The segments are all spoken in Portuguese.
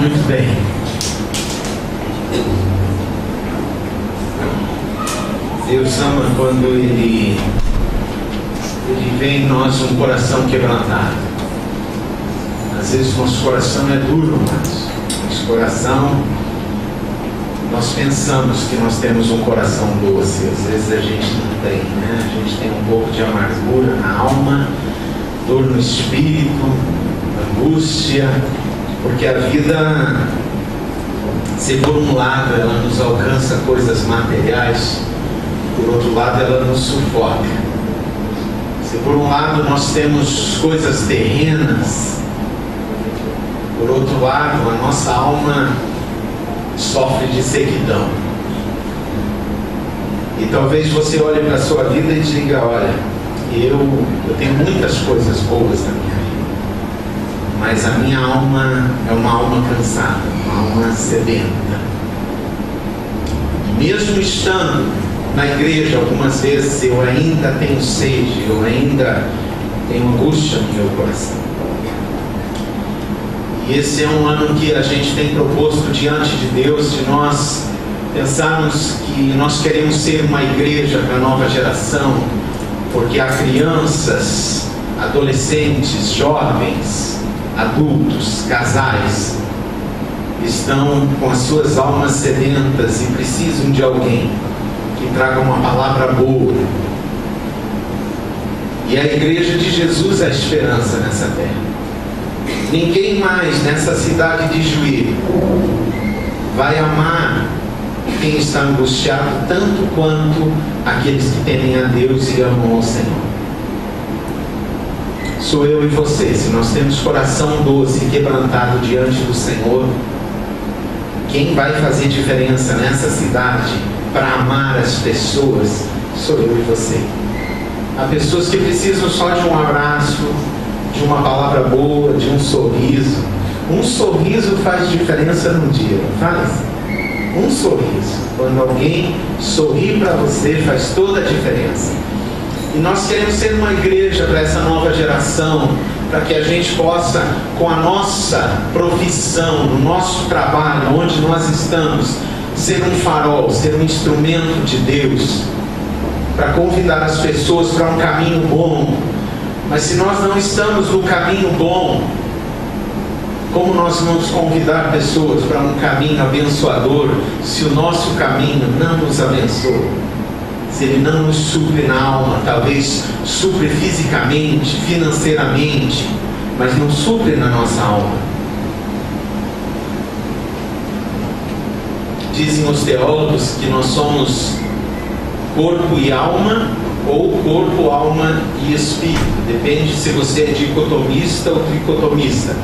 Muito bem. Deus ama quando Ele vê em nós um coração quebrantado. Às vezes nosso coração é duro, mas nosso coração, nós pensamos que nós temos um coração doce. Às vezes a gente não tem, né? A gente tem um pouco de amargura na alma, dor no espírito, angústia, porque a vida, se por um lado ela nos alcança coisas materiais, por outro lado ela nos sufoca. Se por um lado nós temos coisas terrenas, por outro lado a nossa alma sofre de sequidão. E talvez você olhe para a sua vida e diga: olha, eu tenho muitas coisas boas na minha vida, mas a minha alma é uma alma cansada, uma alma sedenta. E mesmo estando na igreja, algumas vezes eu ainda tenho sede, eu ainda tenho angústia no meu coração. E esse é um ano que a gente tem proposto diante de Deus, de nós pensarmos que nós queremos ser uma igreja para a nova geração, porque há crianças, adolescentes, jovens, adultos, casais, estão com as suas almas sedentas e precisam de alguém que traga uma palavra boa. E a igreja de Jesus é a esperança nessa terra. Ninguém mais nessa cidade de Juí vai amar quem está angustiado tanto quanto aqueles que temem a Deus e amam ao Senhor. Sou eu e você. Se nós temos coração doce e quebrantado diante do Senhor, quem vai fazer diferença nessa cidade para amar as pessoas sou eu e você. Há pessoas que precisam só de um abraço, de uma palavra boa, de um sorriso. Um sorriso faz diferença num dia, não faz? Um sorriso. Quando alguém sorri para você, faz toda a diferença. E nós queremos ser uma igreja para essa nova geração, para que a gente possa, com a nossa profissão, no nosso trabalho, onde nós estamos, ser um farol, ser um instrumento de Deus, para convidar as pessoas para um caminho bom. Mas se nós não estamos no caminho bom, como nós vamos convidar pessoas para um caminho abençoador, se o nosso caminho não nos abençoa? Se ele não nos supre na alma, talvez supre fisicamente, financeiramente, mas não supre na nossa alma. Dizem os teólogos que nós somos corpo e alma, ou corpo, alma e espírito. Depende se você é dicotomista ou tricotomista.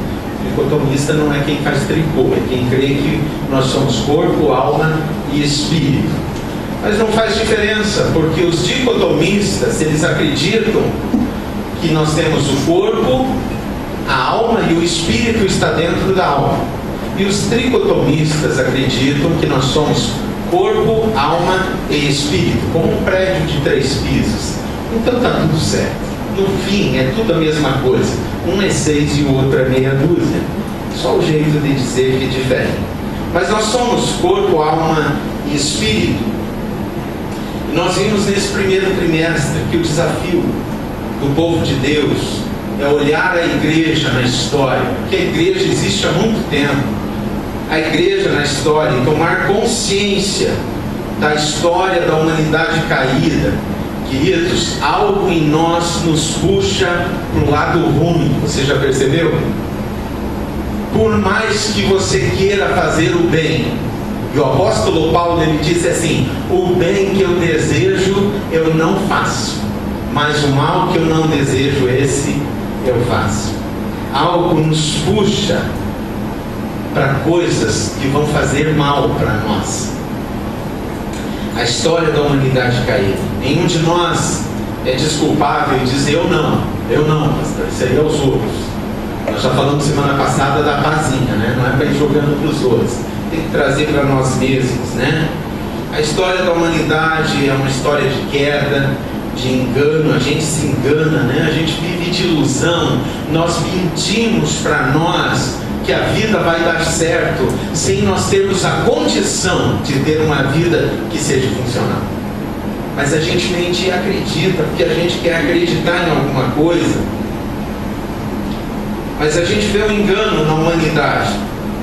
Tricotomista não é quem faz tricô, é quem crê que nós somos corpo, alma e espírito. Mas não faz diferença, porque os dicotomistas, eles acreditam que nós temos o corpo, a alma e o espírito está dentro da alma. E os tricotomistas acreditam que nós somos corpo, alma e espírito, como um prédio de 3 pisos. Então está tudo certo. No fim é tudo a mesma coisa. Um é 6 e o outro é meia dúzia. Só o jeito de dizer que difere. Mas nós somos corpo, alma e espírito. E nós vimos nesse primeiro trimestre que o desafio do povo de Deus é olhar a igreja na história, porque a igreja existe há muito tempo. A igreja na história, e tomar consciência da história da humanidade caída. Queridos, algo em nós nos puxa para o lado ruim. Você já percebeu? Por mais que você queira fazer o bem, e o apóstolo Paulo, ele disse assim: o bem que eu desejo eu não faço, mas o mal que eu não desejo, esse eu faço. Algo nos puxa para coisas que vão fazer mal para nós. A história da humanidade caída. Nenhum de nós é desculpável em dizer eu não, pastor, isso aí é os outros. Nós já falamos semana passada da pazinha, né? Não é para ir jogando para os outros, tem que trazer para nós mesmos, né? A história da humanidade é uma história de queda, de engano. A gente se engana, né? A gente vive de ilusão. Nós mentimos para nós que a vida vai dar certo sem nós termos a condição de ter uma vida que seja funcional. Mas a gente mente e acredita, porque a gente quer acreditar em alguma coisa. Mas a gente vê um engano na humanidade.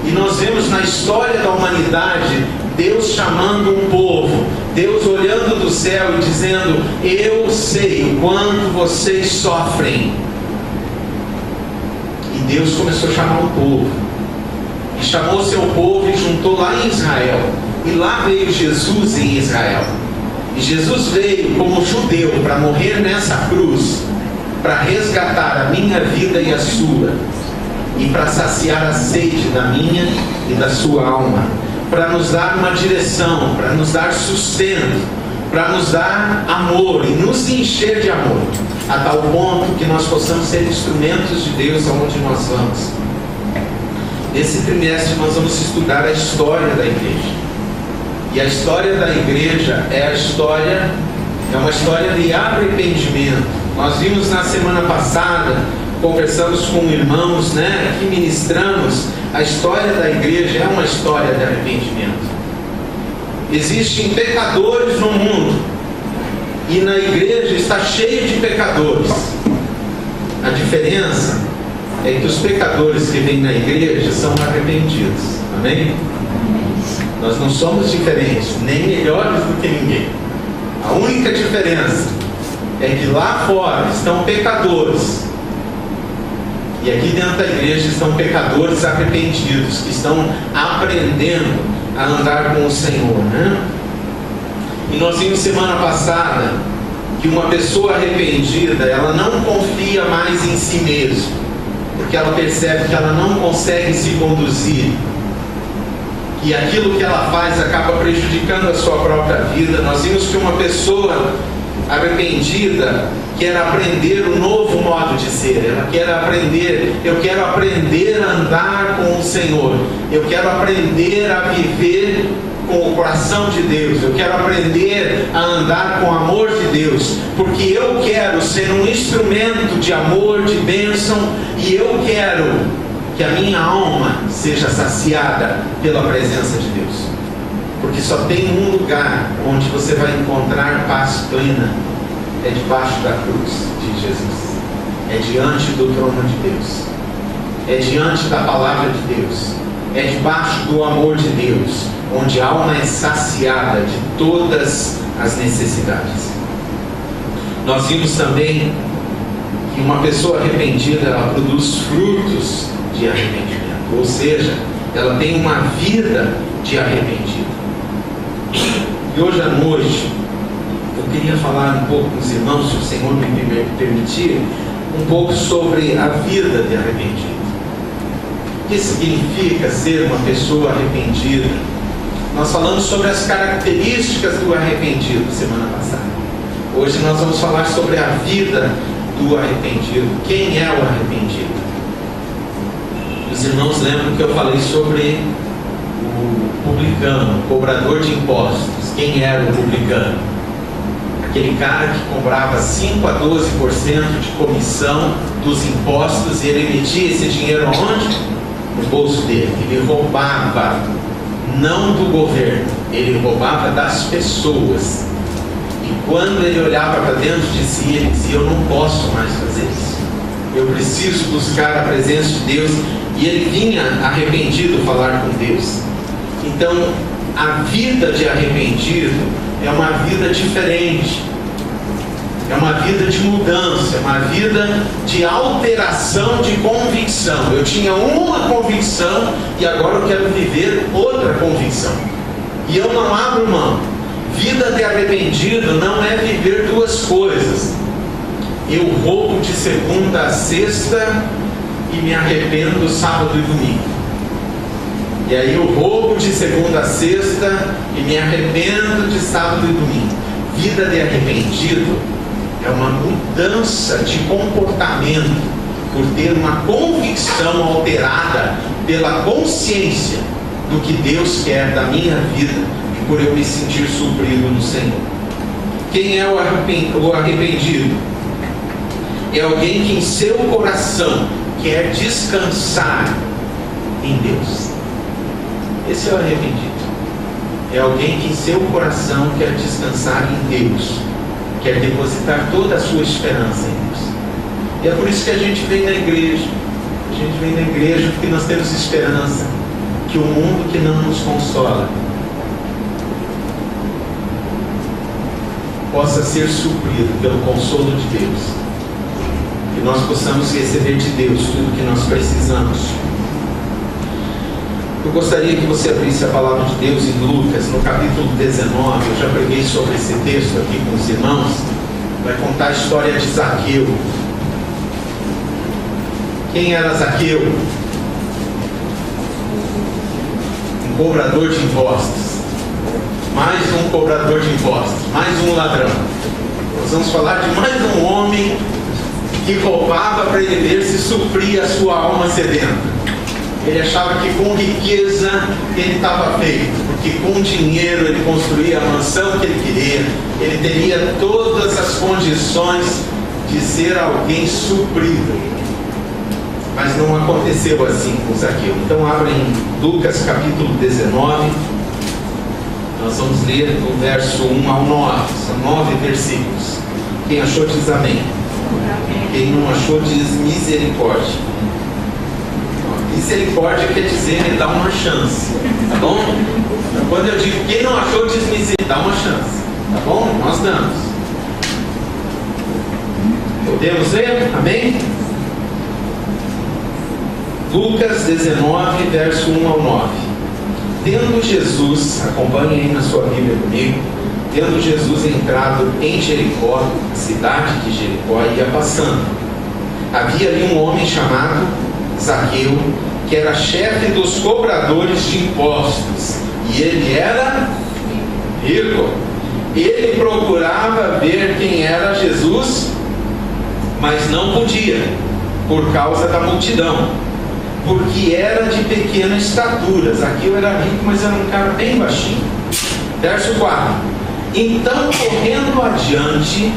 E nós vemos na história da humanidade Deus chamando um povo, Deus olhando do céu e dizendo: eu sei o quanto vocês sofrem. E Deus começou a chamar o povo, e chamou o seu povo e juntou lá em Israel. E lá veio Jesus em Israel. E Jesus veio como judeu para morrer nessa cruz, para resgatar a minha vida e a sua, e para saciar a sede da minha e da sua alma, para nos dar uma direção, para nos dar sustento, para nos dar amor e nos encher de amor, a tal ponto que nós possamos ser instrumentos de Deus aonde nós vamos. Nesse trimestre nós vamos estudar a história da igreja. E a história da igreja é uma história de arrependimento. Nós vimos na semana passada, conversamos com irmãos, que ministramos, a história da igreja é uma história de arrependimento. Existem pecadores no mundo, e na igreja está cheio de pecadores. A diferença é que os pecadores que vêm na igreja são arrependidos. Amém? Nós não somos diferentes, nem melhores do que ninguém. A única diferença é que lá fora estão pecadores, e aqui dentro da igreja estão pecadores arrependidos, que estão aprendendo a andar com o Senhor, E nós vimos semana passada que uma pessoa arrependida, ela não confia mais em si mesma, porque ela percebe que ela não consegue se conduzir, e aquilo que ela faz acaba prejudicando a sua própria vida. Nós vimos que uma pessoa arrependida quer aprender um novo modo de ser, ela quer aprender, eu quero aprender a andar com o Senhor, eu quero aprender a viver com o coração de Deus, eu quero aprender a andar com o amor de Deus, porque eu quero ser um instrumento de amor, de bênção, e eu quero que a minha alma seja saciada pela presença de Deus. Porque só tem um lugar onde você vai encontrar paz plena, é debaixo da cruz de Jesus, é diante do trono de Deus, é diante da palavra de Deus, é debaixo do amor de Deus, onde a alma é saciada de todas as necessidades. Nós vimos também que uma pessoa arrependida, ela produz frutos de arrependimento, ou seja, ela tem uma vida de arrependido. E hoje à noite eu queria falar um pouco com os irmãos, se o Senhor me permitir, um pouco sobre a vida de arrependido. O que significa ser uma pessoa arrependida? Nós falamos sobre as características do arrependido semana passada. Hoje nós vamos falar sobre a vida do arrependido. Quem é o arrependido? Os irmãos lembram que eu falei sobre o publicano, o cobrador de impostos. Quem era o publicano? Aquele cara que cobrava 5 a 12% de comissão dos impostos, e ele metia esse dinheiro aonde? No bolso dele. Ele roubava, não do governo, ele roubava das pessoas. E quando ele olhava para dentro de si, ele dizia: eu não posso mais fazer isso, eu preciso buscar a presença de Deus. E ele vinha arrependido falar com Deus. Então, a vida de arrependido é uma vida diferente, é uma vida de mudança, é uma vida de alteração de convicção. Eu tinha uma convicção e agora eu quero viver outra convicção, e eu não abro mão. Vida de arrependido não é viver duas coisas: eu roubo de segunda a sexta e me arrependo sábado e domingo, e aí eu roubo de segunda a sexta e me arrependo de sábado e domingo. Vida de arrependido é uma mudança de comportamento por ter uma convicção alterada pela consciência do que Deus quer da minha vida e por eu me sentir suprido no Senhor. Quem é o arrependido? É alguém que em seu coração quer descansar em Deus. Esse é o arrependido. É alguém que em seu coração quer descansar em Deus, quer depositar toda a sua esperança em Deus. E é por isso que a gente vem na igreja. A gente vem na igreja porque nós temos esperança que o mundo que não nos consola possa ser suprido pelo consolo de Deus. Que nós possamos receber de Deus tudo que nós precisamos. Eu gostaria que você abrisse a palavra de Deus em Lucas, no capítulo 19. Eu já preguei sobre esse texto aqui com os irmãos. Vai contar a história de Zaqueu. Quem era Zaqueu? Um cobrador de impostos. Mais um cobrador de impostos. Mais um ladrão. Nós vamos falar de mais um homem que roubava para ele ver se supria a sua alma sedenta. Ele achava que com riqueza ele estava feito, porque com dinheiro ele construía a mansão que ele queria, ele teria todas as condições de ser alguém suprido. Mas não aconteceu assim com Zaqueu. Então abra em Lucas capítulo 19, nós vamos ler do verso 1 ao 9, são 9 versículos. Quem achou diz amém. Quem não achou diz misericórdia. Misericórdia quer dizer me dá uma chance, tá bom? Quando eu digo quem não achou diz misericórdia, dá uma chance, tá bom? Nós damos. Podemos ler? Amém? Lucas 19, verso 1 ao 9. Tendo Jesus, acompanhe aí na sua Bíblia comigo, tendo Jesus entrado em Jericó, a cidade de Jericó, ia passando. Havia ali um homem chamado Zaqueu, que era chefe dos cobradores de impostos, e ele era rico. Ele procurava ver quem era Jesus, mas não podia, por causa da multidão, porque era de pequena estatura. Zaqueu era rico, mas era um cara bem baixinho. Verso 4. Então, correndo adiante,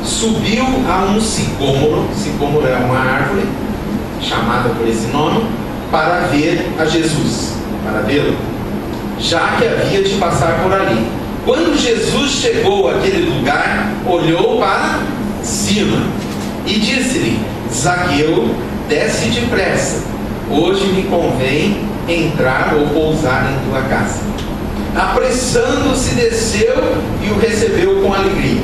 subiu a um sicômoro. Sicômoro é uma árvore chamada por esse nome, para ver a Jesus, para vê-lo, já que havia de passar por ali. Quando Jesus chegou àquele lugar, olhou para cima e disse-lhe: Zaqueu, desce depressa, hoje me convém entrar ou pousar em tua casa. Apressando-se, desceu e o recebeu com alegria.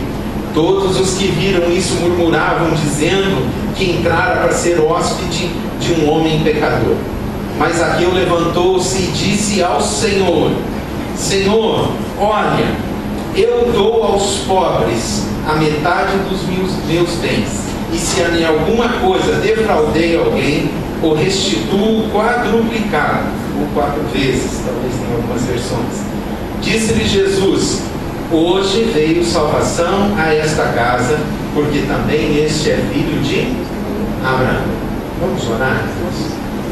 Todos os que viram isso murmuravam, dizendo que entrara para ser hóspede de um homem pecador. Mas Zaqueu levantou-se e disse ao Senhor: Senhor, olha, eu dou aos pobres a metade dos meus bens, e se em alguma coisa defraudei alguém, o restituo quadruplicado, ou 4 vezes, talvez em algumas versões. Disse-lhe Jesus: hoje veio salvação a esta casa, porque também este é filho de Abraão. Vamos orar?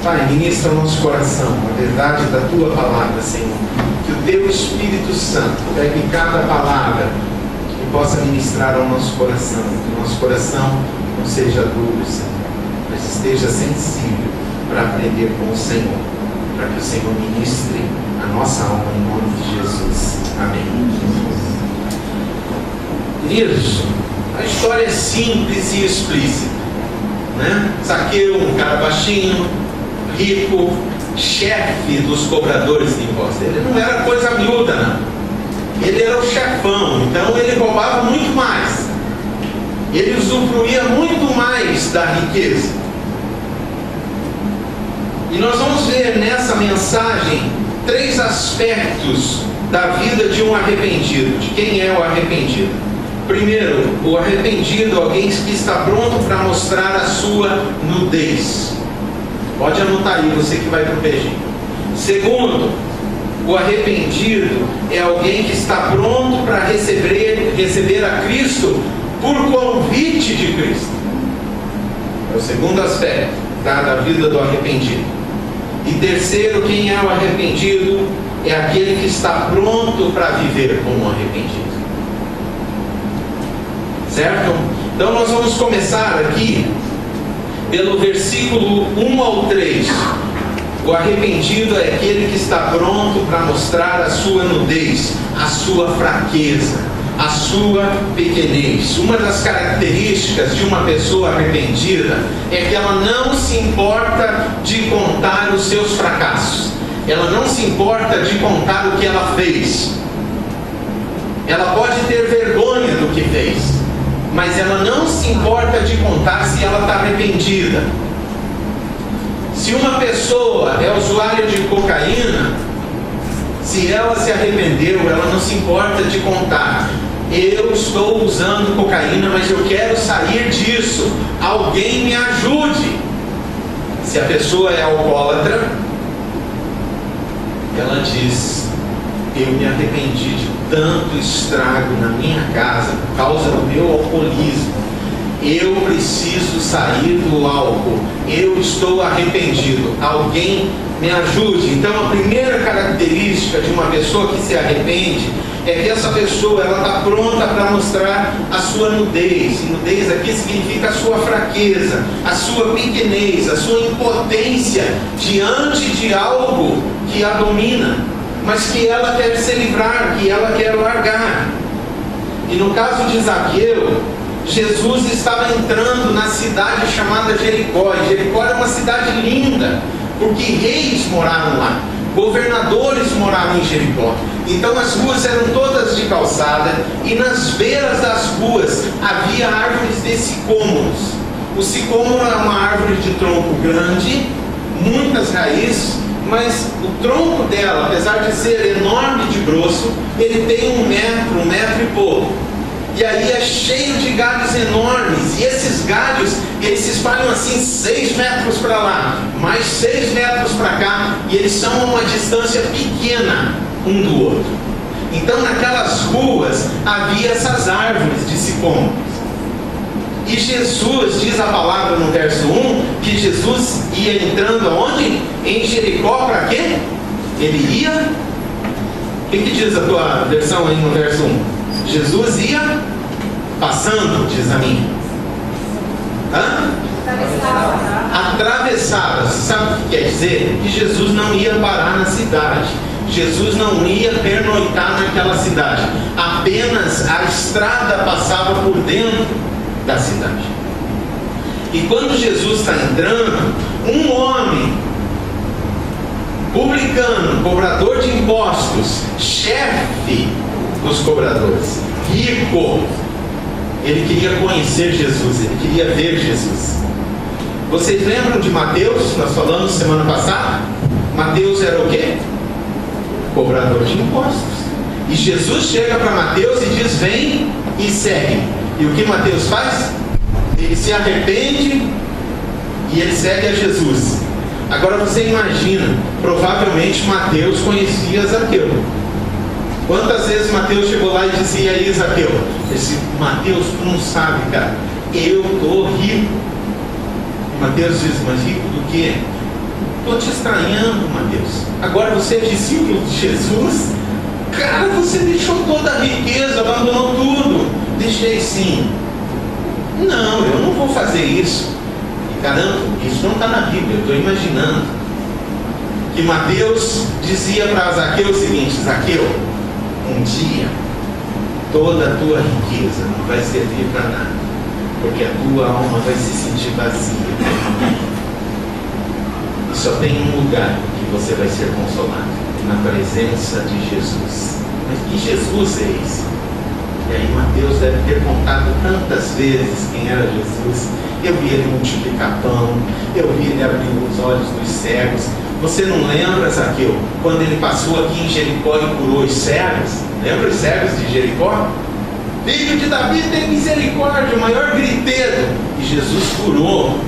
Pai, ministra o nosso coração a verdade da Tua palavra, Senhor. Que o Teu Espírito Santo pegue cada palavra e possa ministrar ao nosso coração. Que o nosso coração não seja duro, Senhor, mas esteja sensível para aprender com o Senhor, para que o Senhor ministre a nossa alma em nome de Jesus. Amém. Queridos, a história é simples e explícita, né? Zaqueu, um cara baixinho, rico, chefe dos cobradores de impostos. Ele não era coisa miúda, não. Ele era o chefão, então ele roubava muito mais. Ele usufruía muito mais da riqueza. E nós vamos ver nessa mensagem 3 aspectos da vida de um arrependido. De quem é o arrependido? Primeiro, o arrependido é alguém que está pronto para mostrar a sua nudez. Pode anotar aí, você que vai para o PG. Segundo, o arrependido é alguém que está pronto para receber a Cristo por convite de Cristo. É o segundo aspecto da vida do arrependido. E terceiro, quem é o arrependido é aquele que está pronto para viver como um arrependido. Certo? Então nós vamos começar aqui pelo versículo 1 ao 3. O arrependido é aquele que está pronto para mostrar a sua nudez, a sua fraqueza, a sua pequenez. Uma das características de uma pessoa arrependida é que ela não se importa de contar os seus fracassos. Ela não se importa de contar o que ela fez. Ela pode ter vergonha do que fez, mas ela não se importa de contar se ela está arrependida. Se uma pessoa é usuária de cocaína, se ela se arrependeu, ela não se importa de contar: eu estou usando cocaína, mas eu quero sair disso, alguém me ajude. Se a pessoa é alcoólatra, ela diz: eu me arrependi de tanto estrago na minha casa por causa do meu alcoolismo. Eu preciso sair do álcool. Eu estou arrependido. Alguém me ajude. Então, a primeira característica de uma pessoa que se arrepende é que essa pessoa está pronta para mostrar a sua nudez. E nudez aqui significa a sua fraqueza, a sua pequenez, a sua impotência diante de algo que a domina, mas que ela quer se livrar, que ela quer largar. E no caso de Zaqueu, Jesus estava entrando na cidade chamada Jericó. E Jericó era uma cidade linda, porque reis moraram lá, governadores moraram em Jericó. Então as ruas eram todas de calçada, e nas beiras das ruas havia árvores de sicômoros. O sicômoro é uma árvore de tronco grande, muitas raízes, mas o tronco dela, apesar de ser enorme de grosso, ele tem 1 metro e pouco. E aí é cheio de galhos enormes, e esses galhos, eles se espalham assim 6 metros para lá, mais 6 metros para cá, e eles são a uma distância pequena um do outro. Então naquelas ruas havia essas árvores de sicômoros. E Jesus, diz a palavra no verso 1, que Jesus ia entrando aonde? Em Jericó, para quê? Ele ia... O que diz a tua versão aí no verso 1? Jesus ia passando, diz a minha. Atravessava. Sabe o que quer dizer? Que Jesus não ia parar na cidade. Jesus não ia pernoitar naquela cidade. Apenas a estrada passava por dentro da cidade. E quando Jesus está entrando, um homem publicano, cobrador de impostos, chefe dos cobradores, rico, ele queria conhecer Jesus, ele queria ver Jesus. Vocês lembram de Mateus? Nós falamos semana passada. Mateus era o quê? Cobrador de impostos. E Jesus chega para Mateus e diz: vem e segue. E o que Mateus faz? Ele se arrepende e ele segue a Jesus. Agora você imagina, provavelmente Mateus conhecia Zaqueu. Quantas vezes Mateus chegou lá e dizia: aí Zaqueu, esse Mateus, tu não sabe, cara, eu tô rico. E Mateus diz: mas rico do quê? Estou te estranhando, Mateus. Agora você é discípulo de Jesus? Cara, você deixou toda a riqueza, abandonou tudo. Deixei sim. Não, eu não vou fazer isso. E caramba, isso não está na Bíblia, eu estou imaginando. Que Mateus dizia para Zaqueu o seguinte: Zaqueu, um dia toda a tua riqueza não vai servir para nada, porque a tua alma vai se sentir vazia. E só tem um lugar que você vai ser consolado: na presença de Jesus. Mas que Jesus é esse? E aí Mateus deve ter contado tantas vezes quem era Jesus. Eu vi ele multiplicar pão, eu vi ele abrir os olhos dos cegos. Você não lembra, Zaqueu, quando ele passou aqui em Jericó e curou os cegos? Lembra os cegos de Jericó? Filho de Davi, tem misericórdia, o maior griteiro. E Jesus curou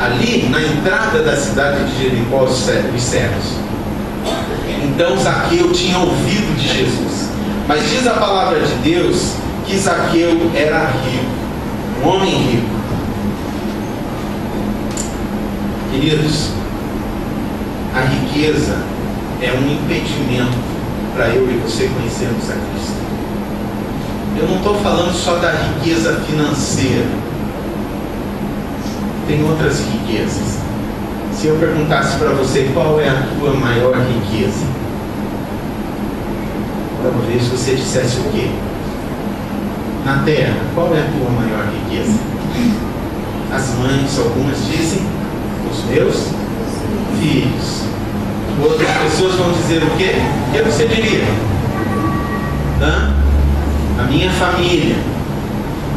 ali na entrada da cidade de Jericó os cegos. Então Zaqueu tinha ouvido de Jesus. Mas diz a palavra de Deus que Zaqueu era rico, um homem rico. Queridos, a riqueza é um impedimento para eu e você conhecermos a Cristo. Eu não estou falando só da riqueza financeira. Tem outras riquezas. Se eu perguntasse para você qual é a tua maior riqueza, talvez você dissesse o quê? Na terra, qual é a tua maior riqueza? As mães, algumas dizem, os meus filhos. Outras pessoas vão dizer o quê? O que você diria? A minha família,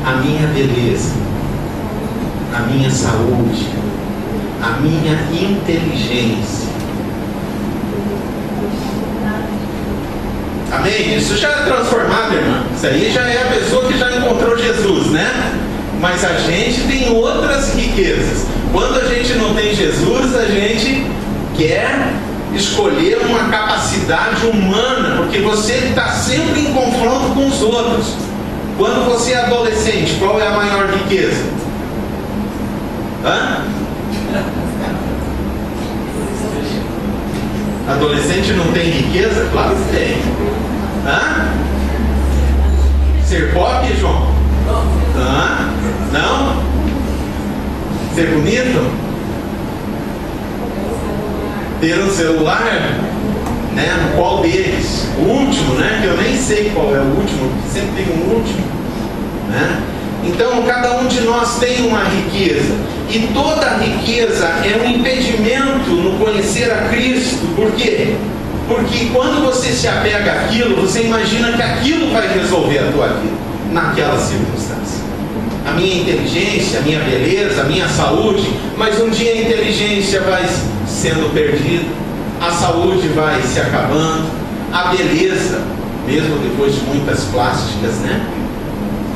a minha beleza, a minha saúde, a minha inteligência. Amém? Isso já é transformado, irmão. Isso aí já é a pessoa que já encontrou Jesus, né? Mas a gente tem outras riquezas. Quando a gente não tem Jesus, a gente quer escolher uma capacidade humana, porque você está sempre em confronto com os outros. Quando você é adolescente, qual é a maior riqueza? Adolescente não tem riqueza? Claro que tem. Ser pobre, João? Não? Ser bonito? Ter um celular, né? Qual deles? O último, né? Que eu nem sei qual é o último, porque sempre tem um último, né? Então, cada um de nós tem uma riqueza, e toda riqueza é um impedimento no conhecer a Cristo. Por quê? Porque quando você se apega àquilo, você imagina que aquilo vai resolver a tua vida naquela circunstância. A minha inteligência, a minha beleza, a minha saúde, mas um dia a inteligência vai sendo perdida, a saúde vai se acabando, a beleza, mesmo depois de muitas plásticas, né?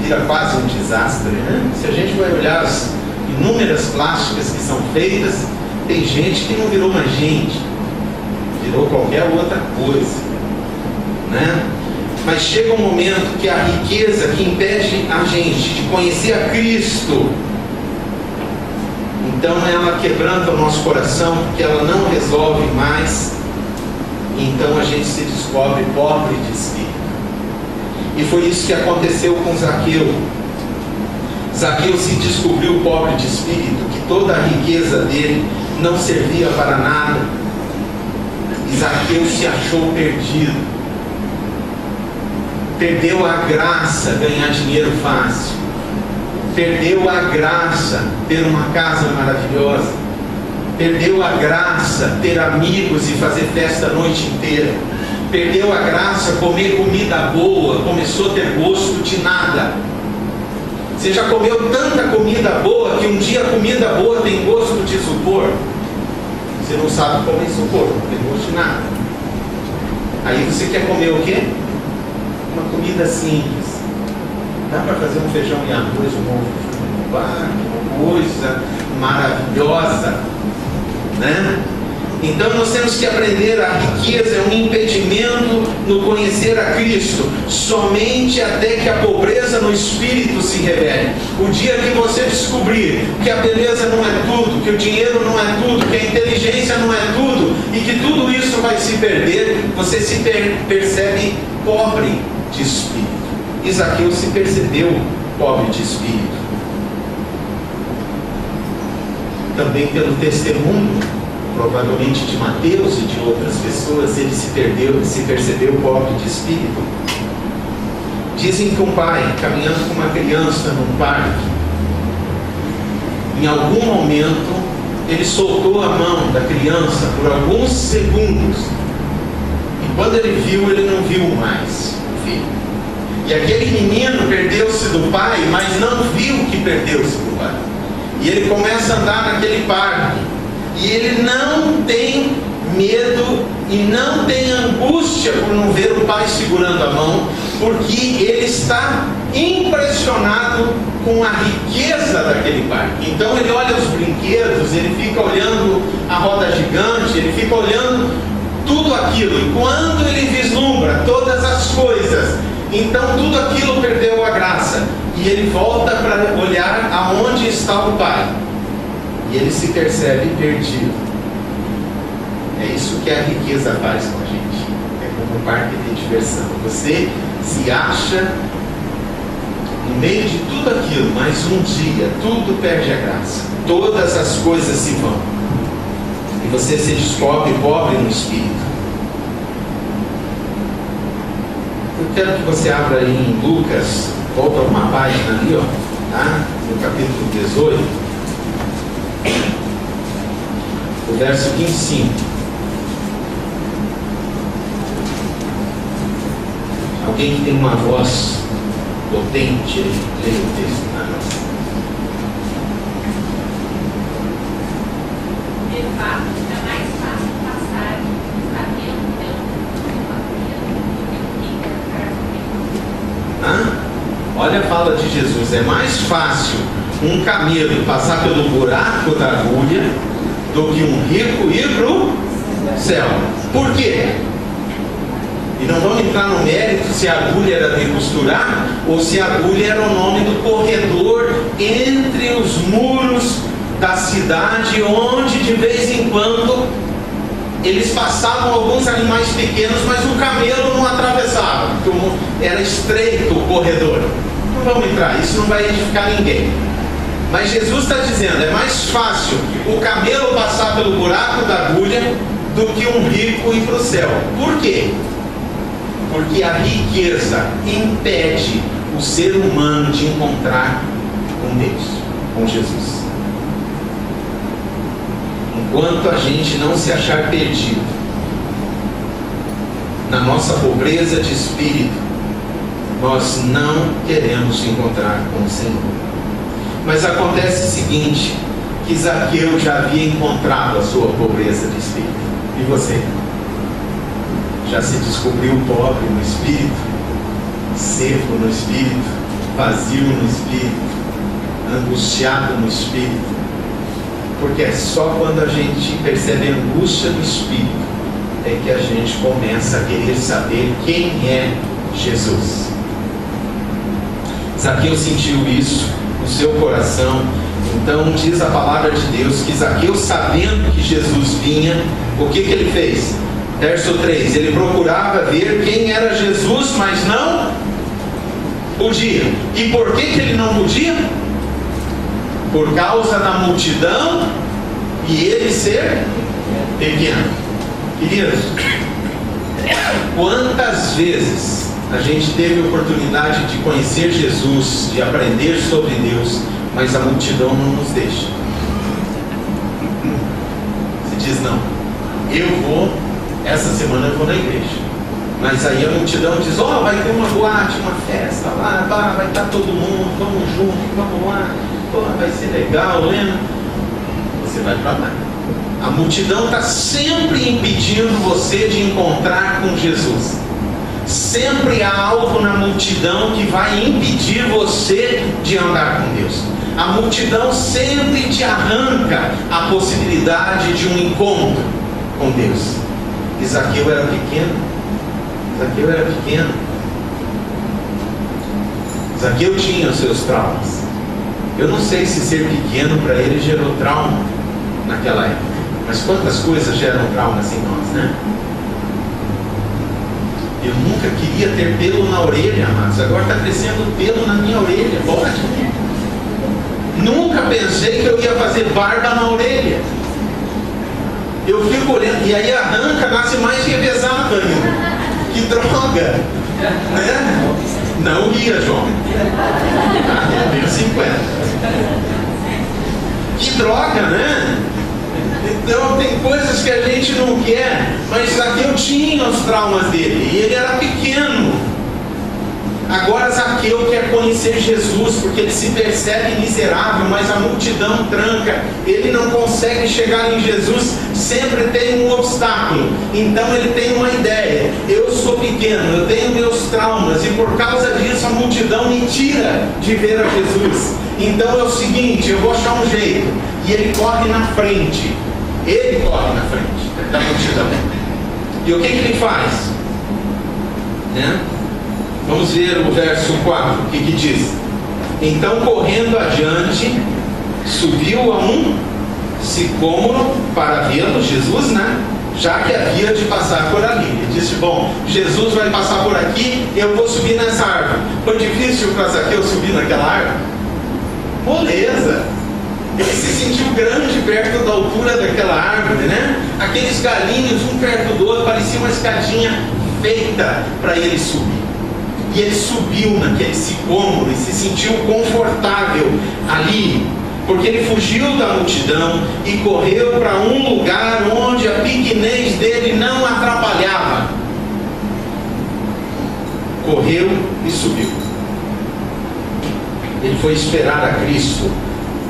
Vira quase um desastre, né? Se a gente vai olhar as inúmeras plásticas que são feitas, tem gente que não virou mais gente, virou qualquer outra coisa, né? Mas chega um momento que a riqueza que impede a gente de conhecer a Cristo, então ela quebranta o nosso coração, porque ela não resolve mais, então a gente se descobre pobre de espírito. E foi isso que aconteceu com Zaqueu. Zaqueu se descobriu pobre de espírito, que toda a riqueza dele não servia para nada, e Zaqueu se achou perdido. Perdeu a graça ganhar dinheiro fácil, perdeu a graça ter uma casa maravilhosa, perdeu a graça ter amigos e fazer festa a noite inteira, perdeu a graça comer comida boa, começou a ter gosto de nada. Você já comeu tanta comida boa que um dia a comida boa tem gosto de isopor? Você não sabe comer isopor, não tem gosto de nada. Aí você quer comer o quê? Uma comida simples. Dá para fazer um feijão e arroz, um ovo, uma coisa maravilhosa, né? Então nós temos que aprender, a riqueza é um impedimento no conhecer a Cristo, somente até que a pobreza no espírito se revele. O dia que você descobrir que a beleza não é tudo, que o dinheiro não é tudo, que a inteligência não é tudo, e que tudo isso vai se perder, você se percebe pobre de espírito. E Zaqueu se percebeu pobre de espírito. Também pelo testemunho, provavelmente de Mateus e de outras pessoas, ele se percebeu pobre de espírito. Dizem que um pai, caminhando com uma criança num parque, em algum momento, ele soltou a mão da criança por alguns segundos, e quando ele viu, ele não viu mais o filho. E aquele menino perdeu-se do pai, mas não viu que perdeu-se do pai. E ele começa a andar naquele parque, e ele não tem medo e não tem angústia por não ver o pai segurando a mão, porque ele está impressionado com a riqueza daquele parque. Então ele olha os brinquedos, ele fica olhando a roda gigante, ele fica olhando tudo aquilo, e quando ele vislumbra todas as coisas, então tudo aquilo perdeu a graça, e ele volta para olhar aonde está o pai, e ele se percebe perdido. É isso que a riqueza faz com a gente. É como um parque de diversão. Você se acha no meio de tudo aquilo, mas um dia tudo perde a graça, todas as coisas se vão. você se descobre pobre no espírito. Eu quero que você abra aí em Lucas, volta uma página ali, ó, tá? No capítulo 18, o verso 25. Alguém que tem uma voz potente, leia o texto para nós. De fato, é mais fácil passar sabendo Olha a fala de Jesus: é mais fácil um camelo passar pelo buraco da agulha do que um rico ir para o céu. Por quê? E não vamos entrar no mérito se a agulha era de costurar ou se a agulha era o nome do corredor entre os muros da cidade, onde de vez em quando eles passavam alguns animais pequenos, mas o camelo não atravessava, porque era estreito o corredor. Não vamos entrar, isso não vai edificar ninguém. Mas Jesus está dizendo: é mais fácil o camelo passar pelo buraco da agulha do que um rico ir para o céu. Por quê? Porque a riqueza impede o ser humano de encontrar com Deus, com Jesus. Enquanto a gente não se achar perdido na nossa pobreza de espírito, nós não queremos encontrar com o Senhor. Mas acontece o seguinte, que Zaqueu já havia encontrado a sua pobreza de espírito. E você? Já se descobriu pobre no espírito, seco no espírito, vazio no espírito, angustiado no espírito? Porque é só quando a gente percebe a angústia do espírito é que a gente começa a querer saber quem é Jesus. Zaqueu sentiu isso no seu coração. Então diz a palavra de Deus que Zaqueu, sabendo que Jesus vinha, o que ele fez? Verso 3, ele procurava ver quem era Jesus, mas não podia. E por que ele não podia? Por causa da multidão e ele ser pequeno. Queridos, quantas vezes a gente teve a oportunidade de conhecer Jesus, de aprender sobre Deus, mas a multidão não nos deixa. Você diz: não, eu vou, essa semana eu vou na igreja. Mas aí a multidão diz: ó, vai ter uma boate, uma festa lá, vai estar todo mundo, vamos junto, vamos lá, pô, vai ser legal, lembra? Você vai para lá. A multidão está sempre impedindo você de encontrar com Jesus. Sempre há algo na multidão que vai impedir você de andar com Deus. A multidão sempre te arranca a possibilidade de um encontro com Deus. E Zaqueu era pequeno. Zaqueu era pequeno. Zaqueu tinha os seus traumas. Eu não sei se ser pequeno para ele gerou trauma naquela época. Mas quantas coisas geram traumas em nós, né? Eu nunca queria ter pelo na orelha, amados. Agora está crescendo pelo na minha orelha. Pode? Nunca pensei que eu ia fazer barba na orelha. Eu fico olhando, e aí arranca, nasce mais revezado ainda. Que droga! Né? Não ia, João. Eu tenho 50. Que droga, né? Então tem coisas que a gente não quer, mas Zaqueu tinha os traumas dele, e ele era pequeno. Agora Zaqueu quer conhecer Jesus, porque ele se percebe miserável, mas a multidão tranca, ele não consegue chegar em Jesus, sempre tem um obstáculo. Então ele tem uma ideia: eu sou pequeno, eu tenho meus traumas, e por causa disso a multidão me tira de ver a Jesus. Então é o seguinte, eu vou achar um jeito. E ele corre na frente. Ele corre na frente da multidão. E o que ele faz? Né? Vamos ver o verso 4, o que diz? Então, correndo adiante, subiu a um sicômoro para vê-lo, Jesus, né? Já que havia de passar por ali. Ele disse: bom, Jesus vai passar por aqui, eu vou subir nessa árvore. Foi difícil para Zaqueu subir naquela árvore? Moleza. Ele se sentiu grande perto da altura daquela árvore, né? Aqueles galinhos, um perto do outro, parecia uma escadinha feita para ele subir. E ele subiu naquele sicômoro e se sentiu confortável ali, porque ele fugiu da multidão e correu para um lugar onde a pequenez dele não atrapalhava. Correu e subiu. Ele foi esperar a Cristo,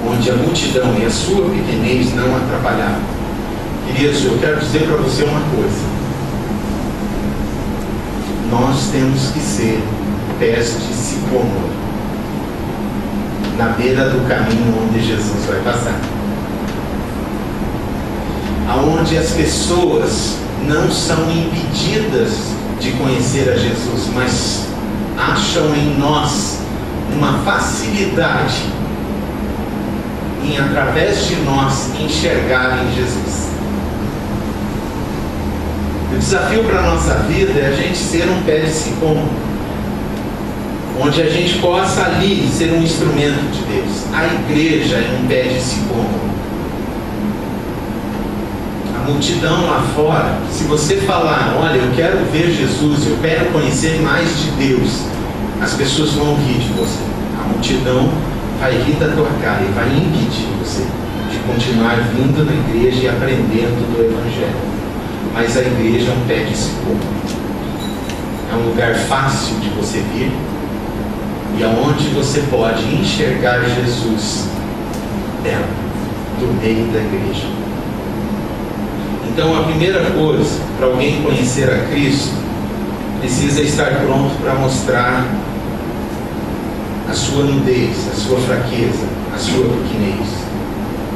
onde a multidão e a sua pequenez não atrapalhavam. Queridos, eu quero dizer para você uma coisa. Nós temos que ser pés de sicômoro na beira do caminho onde Jesus vai passar. Aonde as pessoas não são impedidas de conhecer a Jesus, mas acham em nós uma facilidade em, através de nós, enxergarem Jesus. O desafio para a nossa vida é a gente ser um pé de sicômoro, onde a gente possa ali ser um instrumento de Deus. A igreja é um pé de sicômoro. A multidão lá fora, se você falar, olha, eu quero ver Jesus, eu quero conhecer mais de Deus, as pessoas vão rir de você. A multidão vai rir da tua cara e vai impedir você de continuar vindo na igreja e aprendendo do Evangelho. Mas a igreja é um pé de sicômoro. É um lugar fácil de você vir e aonde você pode enxergar Jesus dentro do meio da igreja. Então a primeira coisa para alguém conhecer a Cristo, precisa estar pronto para mostrar a sua nudez, a sua fraqueza, a sua pequenez.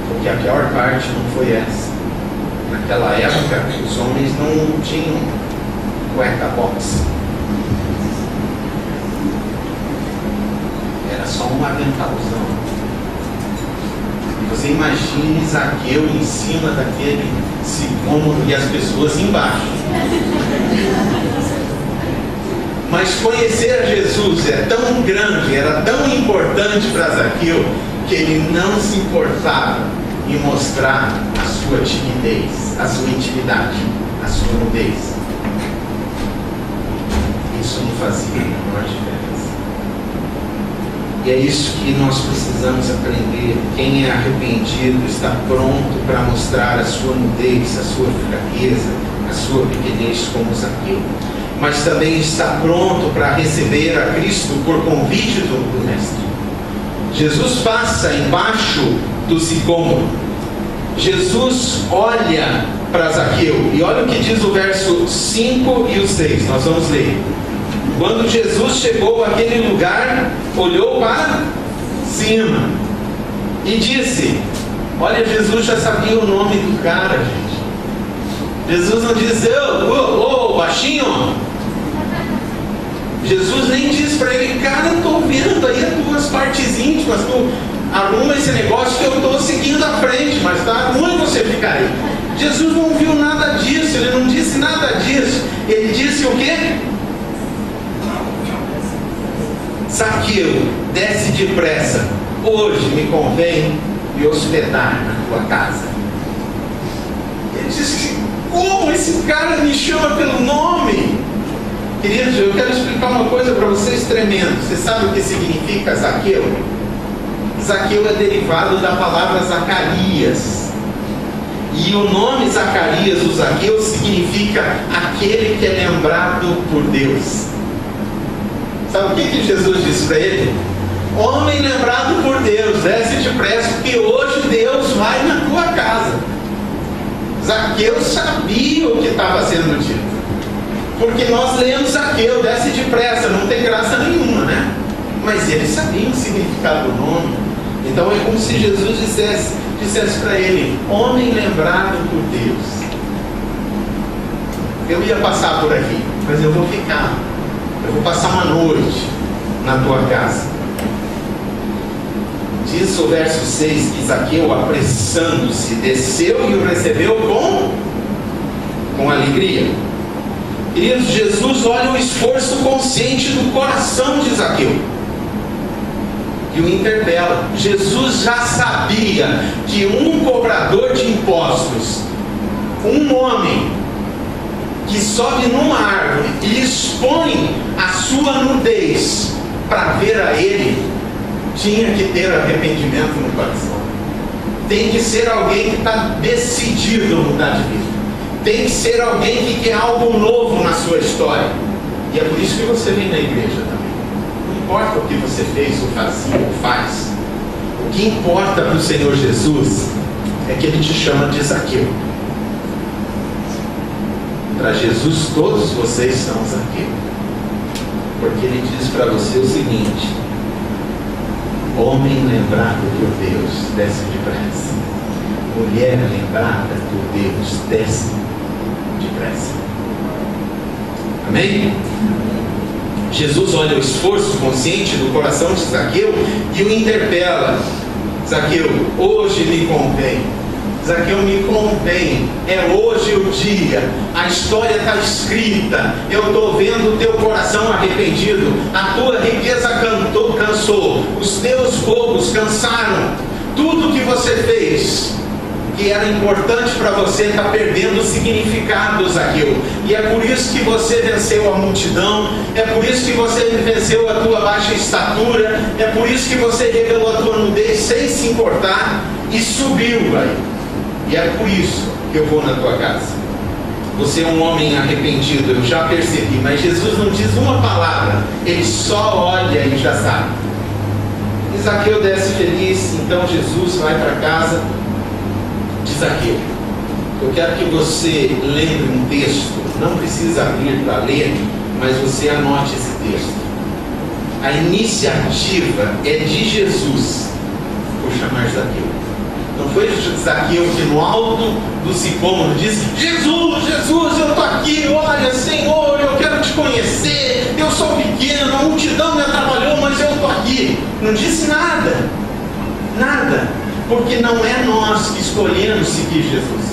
Porque a pior parte não foi essa. Naquela época, os homens não tinham cueca box. Era só um aventalzão. E você imagine Zaqueu em cima daquele sicômoro e as pessoas embaixo. Mas conhecer a Jesus é tão grande, era tão importante para Zaqueu, que ele não se importava em mostrar a sua timidez, a sua intimidade, a sua nudez. Isso não fazia a menor diferença. E é isso que nós precisamos aprender. Quem é arrependido está pronto para mostrar a sua nudez, a sua fraqueza, a sua pequenez como Zaqueu. Mas também está pronto para receber a Cristo por convite do Mestre. Jesus passa embaixo do sicômoro. Jesus olha para Zaqueu. E olha o que diz o verso 5 e o 6. Nós vamos ler. Quando Jesus chegou àquele lugar, olhou para cima e disse... Olha, Jesus já sabia o nome do cara, gente. Jesus não disse, ô, baixinho. Jesus nem diz para ele, cara, eu estou vendo aí as tuas partes íntimas, tu arruma esse negócio que eu estou seguindo à frente, mas está ruim você ficar aí. Jesus não viu nada disso, ele não disse nada disso. Ele disse o quê? Zaqueu, desce depressa, hoje me convém me hospedar na tua casa. Ele disse, como esse cara me chama pelo nome? Queridos, eu quero explicar uma coisa para vocês tremendo. Você sabe o que significa Zaqueu? Zaqueu é derivado da palavra Zacarias. E o nome Zacarias, o Zaqueu, significa aquele que é lembrado por Deus. Sabe o que Jesus disse para ele? Homem lembrado por Deus, desce depressa, porque hoje Deus vai na tua casa. Zaqueu sabia o que estava sendo dito. Porque nós lemos Zaqueu, desce depressa, não tem graça nenhuma, né? Mas ele sabia o significado do nome. Então é como se Jesus dissesse para ele, homem lembrado por Deus. Eu ia passar por aqui, mas eu vou ficar. Eu vou passar uma noite na tua casa. Diz o verso 6 que Zaqueu, apressando-se, desceu e o recebeu com alegria. Queridos, Jesus olha o esforço consciente do coração de Zaqueu. e o interpela. Jesus já sabia que um cobrador de impostos, um homem que sobe numa árvore e expõe a sua nudez para ver a ele, tinha que ter arrependimento no coração. Tem que ser alguém que está decidido a mudar de vida. Tem que ser alguém que quer algo novo na sua história. E é por isso que você vem na igreja também. Não importa o que você fez, ou fazia, ou faz. O que importa para o Senhor Jesus é que Ele te chama de Zaqueu. Para Jesus, todos vocês são Zaqueu. Porque Ele diz para você o seguinte: homem lembrado por Deus, desce depressa. Mulher lembrada por Deus, desce depressa. Amém? Jesus olha o esforço consciente do coração de Zaqueu e o interpela. Zaqueu, hoje me convém. Zaqueu, me convém. É hoje o dia. A história está escrita. Eu estou vendo o teu coração arrependido. A tua riqueza cansou. Os teus roubos cansaram. Tudo que você fez, que era importante para você, está perdendo o significado, Zaqueu. E é por isso que você venceu a multidão. É por isso que você venceu a tua baixa estatura. É por isso que você revelou a tua nudez sem se importar e subiu aí. E é por isso que eu vou na tua casa. Você é um homem arrependido, eu já percebi. Mas Jesus não diz uma palavra. Ele só olha e já sabe. E Zaqueu desce feliz. Então Jesus vai para casa de Zaqueu. Eu quero que você lembre um texto. Não precisa abrir para ler, mas você anote esse texto. A iniciativa é de Jesus por chamar Zaqueu. Não foi Zaqueu que no alto do sicômoro disse: Jesus, Jesus, eu estou aqui, olha, Senhor, eu quero te conhecer, eu sou pequeno, a multidão me atrapalhou, mas eu estou aqui. Não disse nada, nada, porque não é nós que escolhemos seguir Jesus,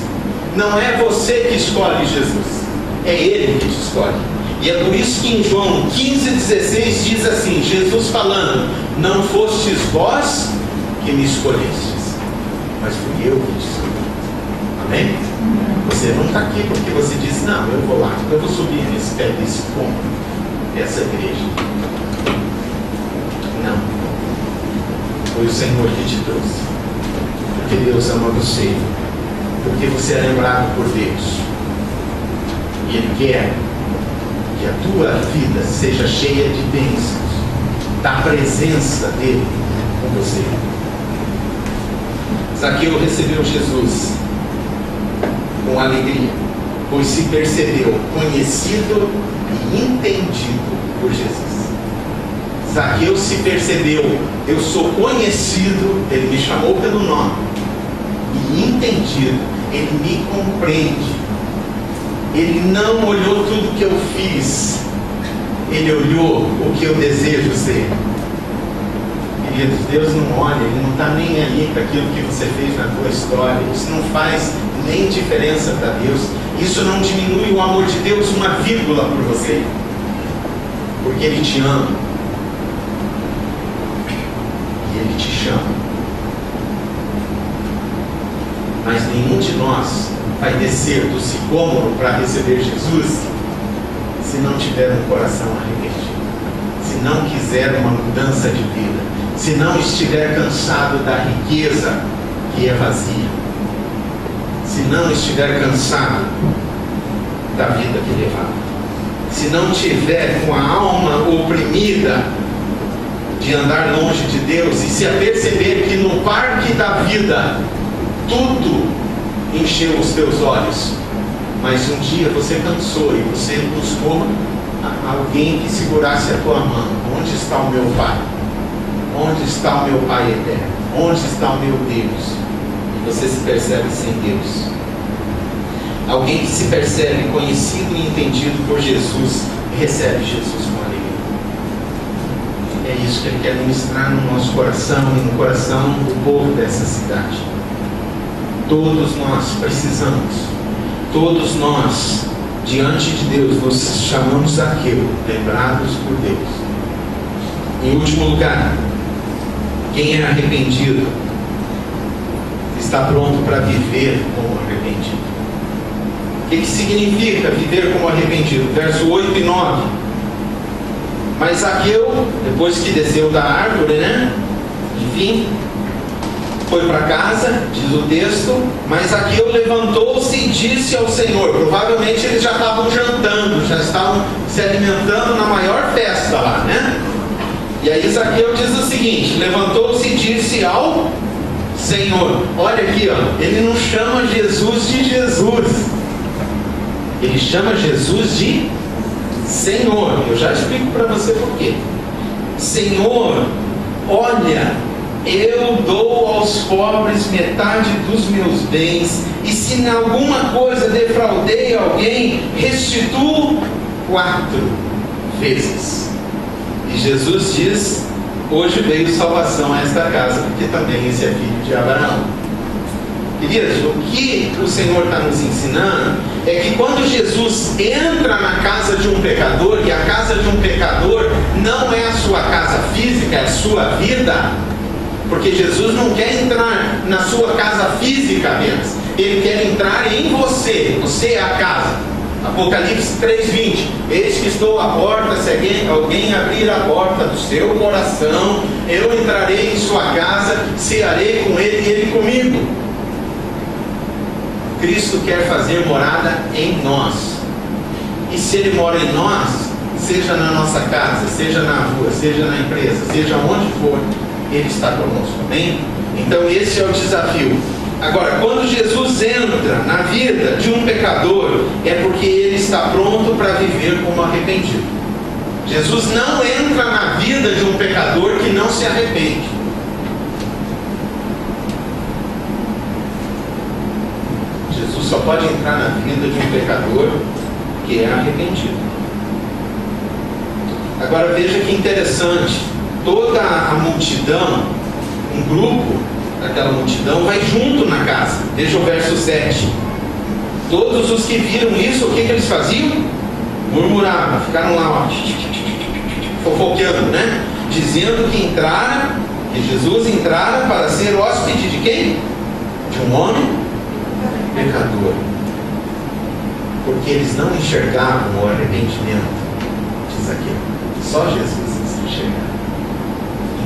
não é você que escolhe Jesus, é Ele que te escolhe. E é por isso que em João 15,16 diz assim, Jesus falando: não fostes vós que me escolhestes, mas fui eu que te escolhi. Amém? Você não está aqui porque você disse: não, eu vou lá, eu vou subir nesse pé desse ponto, dessa igreja. Não. Foi o Senhor que te trouxe. Porque Deus ama você. Porque você é lembrado por Deus. E Ele quer que a tua vida seja cheia de bênçãos, da presença dEle com você. Zaqueu recebeu Jesus com alegria, pois se percebeu conhecido e entendido por Jesus. Zaqueu se percebeu: eu sou conhecido, Ele me chamou pelo nome, e entendido, Ele me compreende. Ele não olhou tudo que eu fiz, Ele olhou o que eu desejo ser. Queridos, Deus não olha, Ele não está nem aí para aquilo que você fez na tua história. Isso não faz nem diferença para Deus. Isso não diminui o amor de Deus uma vírgula por você, porque Ele te ama e Ele te chama. Mas nenhum de nós vai descer do sicômoro para receber Jesus se não tiver um coração arrependido, se não quiser uma mudança de vida, se não estiver cansado da riqueza que é vazia, se não estiver cansado da vida que é levada, se não tiver com a alma oprimida de andar longe de Deus e se aperceber que no parque da vida tudo encheu os teus olhos, mas um dia você cansou e você buscou alguém que segurasse a tua mão. Onde está o meu Pai? Onde está o meu Pai eterno? Onde está o meu Deus? E você se percebe sem Deus. Alguém que se percebe conhecido e entendido por Jesus, recebe Jesus com alegria. É isso que Ele quer ministrar no nosso coração e no coração do povo dessa cidade. Todos nós precisamos, todos nós, diante de Deus, nos chamamos Zaqueu, lembrados por Deus. Em último lugar, Quem é arrependido está pronto para viver como arrependido. O que significa viver como arrependido? Verso 8 e 9. Mas Zaqueu, depois que desceu da árvore, enfim, foi para casa, diz o texto, mas Zaqueu levantou-se e disse ao Senhor. Provavelmente eles já estavam jantando, já estavam se alimentando na maior festa lá, E aí Zaqueu diz o seguinte: levantou-se e disse ao Senhor. Olha aqui, ele não chama Jesus de Jesus, ele chama Jesus de Senhor. Eu já explico para você por quê. Senhor, olha, eu dou aos pobres metade dos meus bens, e se em alguma coisa defraudei alguém, restituo 4 vezes. E Jesus diz: hoje veio salvação a esta casa, porque também esse é filho de Abraão. Queridos, o que o Senhor está nos ensinando é que quando Jesus entra na casa de um pecador, e a casa de um pecador não é a sua casa física, é a sua vida, porque Jesus não quer entrar na sua casa física apenas, Ele quer entrar em você. Você é a casa. Apocalipse 3:20: eis que estou à porta, se alguém abrir a porta do seu coração, eu entrarei em sua casa, cearei com ele e ele comigo. Cristo quer fazer morada em nós, e se Ele mora em nós, seja na nossa casa, seja na rua, seja na empresa, seja onde for, Ele está conosco, amém? Então esse é o desafio. Agora, quando Jesus entra na vida de um pecador, é porque ele está pronto para viver como arrependido. Jesus não entra na vida de um pecador que não se arrepende. Jesus só pode entrar na vida de um pecador que é arrependido. Agora veja que interessante, toda a multidão, um grupo daquela multidão vai junto na casa. Veja o verso 7. Todos os que viram isso, o que eles faziam? Murmuravam, ficaram lá, fofoqueando, dizendo que Jesus entrara para ser hóspede de quem? De um homem pecador. Porque eles não enxergavam o arrependimento, diz aqui. Só Jesus enxergava.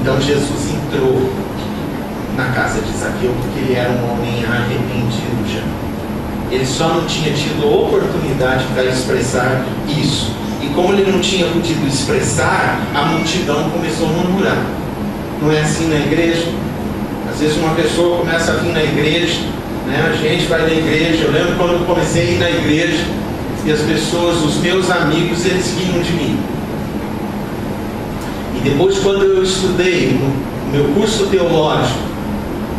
Então Jesus entrou na casa de Zaqueu porque ele era um homem arrependido já. Ele só não tinha tido oportunidade para expressar isso. E como ele não tinha podido expressar, a multidão começou a murmurar. Não é assim na igreja? Às vezes uma pessoa começa a vir na igreja, a gente vai na igreja. Eu lembro quando eu comecei a ir na igreja, e as pessoas, os meus amigos, eles riam de mim. E depois, quando eu estudei no meu curso teológico,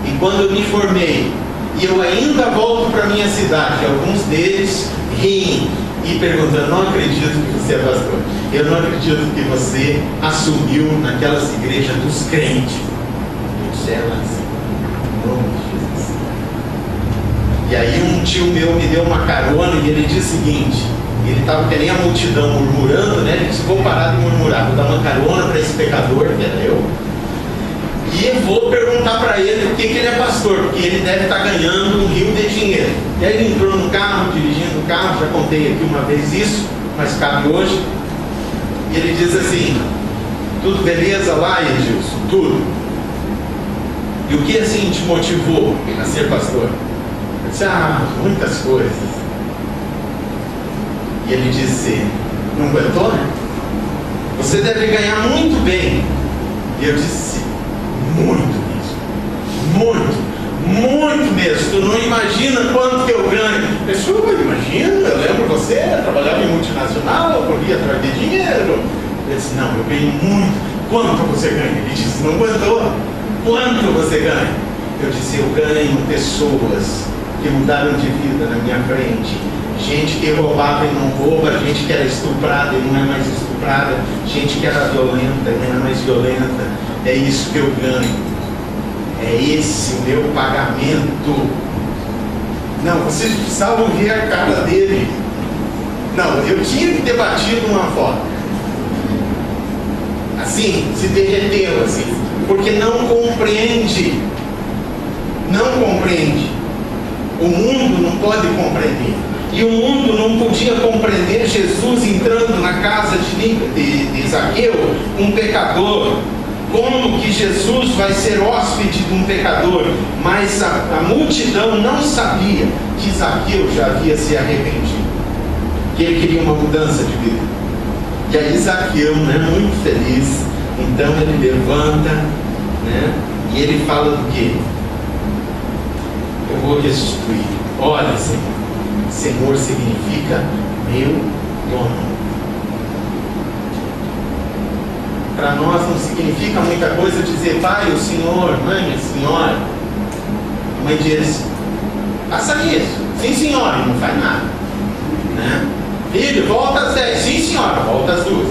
e quando eu me formei, e eu ainda volto para a minha cidade, alguns deles riem e perguntam: não acredito que você é pastor, eu não acredito que você assumiu naquelas igrejas dos crentes. Eu disse: em nome de Jesus. E aí um tio meu me deu uma carona e ele disse o seguinte, ele estava que nem a multidão murmurando, ele disse: vou parar de murmurar, vou dar uma carona para esse pecador, que era eu, e eu vou perguntar para ele por que ele é pastor, porque ele deve estar ganhando um rio de dinheiro. E aí ele entrou no carro, dirigindo o carro, já contei aqui uma vez isso, mas cabe hoje, e ele diz assim: tudo beleza lá, Edilson? Tudo. E o que assim te motivou a ser pastor? Eu disse: muitas coisas. E ele disse: não aguentou, Você deve ganhar muito bem. E eu disse: muito mesmo, muito mesmo. Tu não imagina quanto que eu ganho. Pessoa, imagina, eu lembro você, trabalhava em multinacional, eu corria atrás de dinheiro. Eu disse: não, eu ganho muito. Quanto você ganha? Ele disse: não aguentou. Quanto você ganha? Eu disse: eu ganho pessoas que mudaram de vida na minha frente. Gente que roubava e não rouba, gente que era estuprada e não é mais estuprada, gente que era violenta e não é mais violenta. É isso que eu ganho. É esse o meu pagamento. Não, vocês precisavam ver a cara dele. Não, eu tinha que ter batido uma foto. assim, se derreteu assim, porque não compreende. Não compreende. O mundo não pode compreender. E o mundo não podia compreender Jesus entrando na casa de Zaqueu, um pecador. Como que Jesus vai ser hóspede de um pecador? Mas a multidão não sabia que Zaqueu já havia se arrependido, que ele queria uma mudança de vida. E aí Zaqueu, muito feliz, então ele levanta, e ele fala do quê? Eu vou restituir. Olha, Senhor, Senhor significa meu dono. Para nós não significa muita coisa dizer pai, o senhor, mãe, a senhora. A mãe diz, faça isso. Sim, senhora, e não faz nada. Filho, volta às 10. Sim, senhora, volta às 2.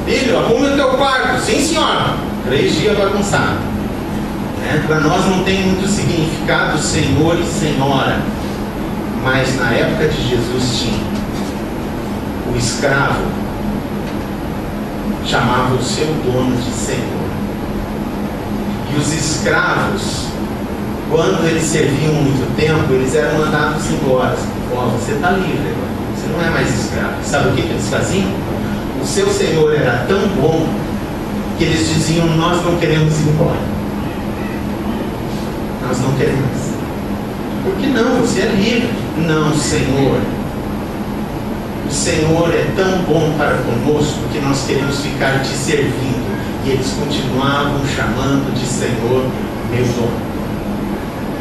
Filho, arrume o teu quarto. Sim, senhora. 3 dias bagunçado. Para nós não tem muito significado senhor e senhora. Mas na época de Jesus tinha. O escravo chamava o seu dono de senhor. E os escravos, quando eles serviam muito tempo, eles eram mandados embora. Você está livre agora, você não é mais escravo. Sabe o que eles faziam? O seu senhor era tão bom que eles diziam, nós não queremos ir embora. Nós não queremos. Por que não? Você é livre. Não, Senhor. O Senhor é tão bom para conosco que nós queremos ficar te servindo. E eles continuavam chamando de Senhor, meu dono.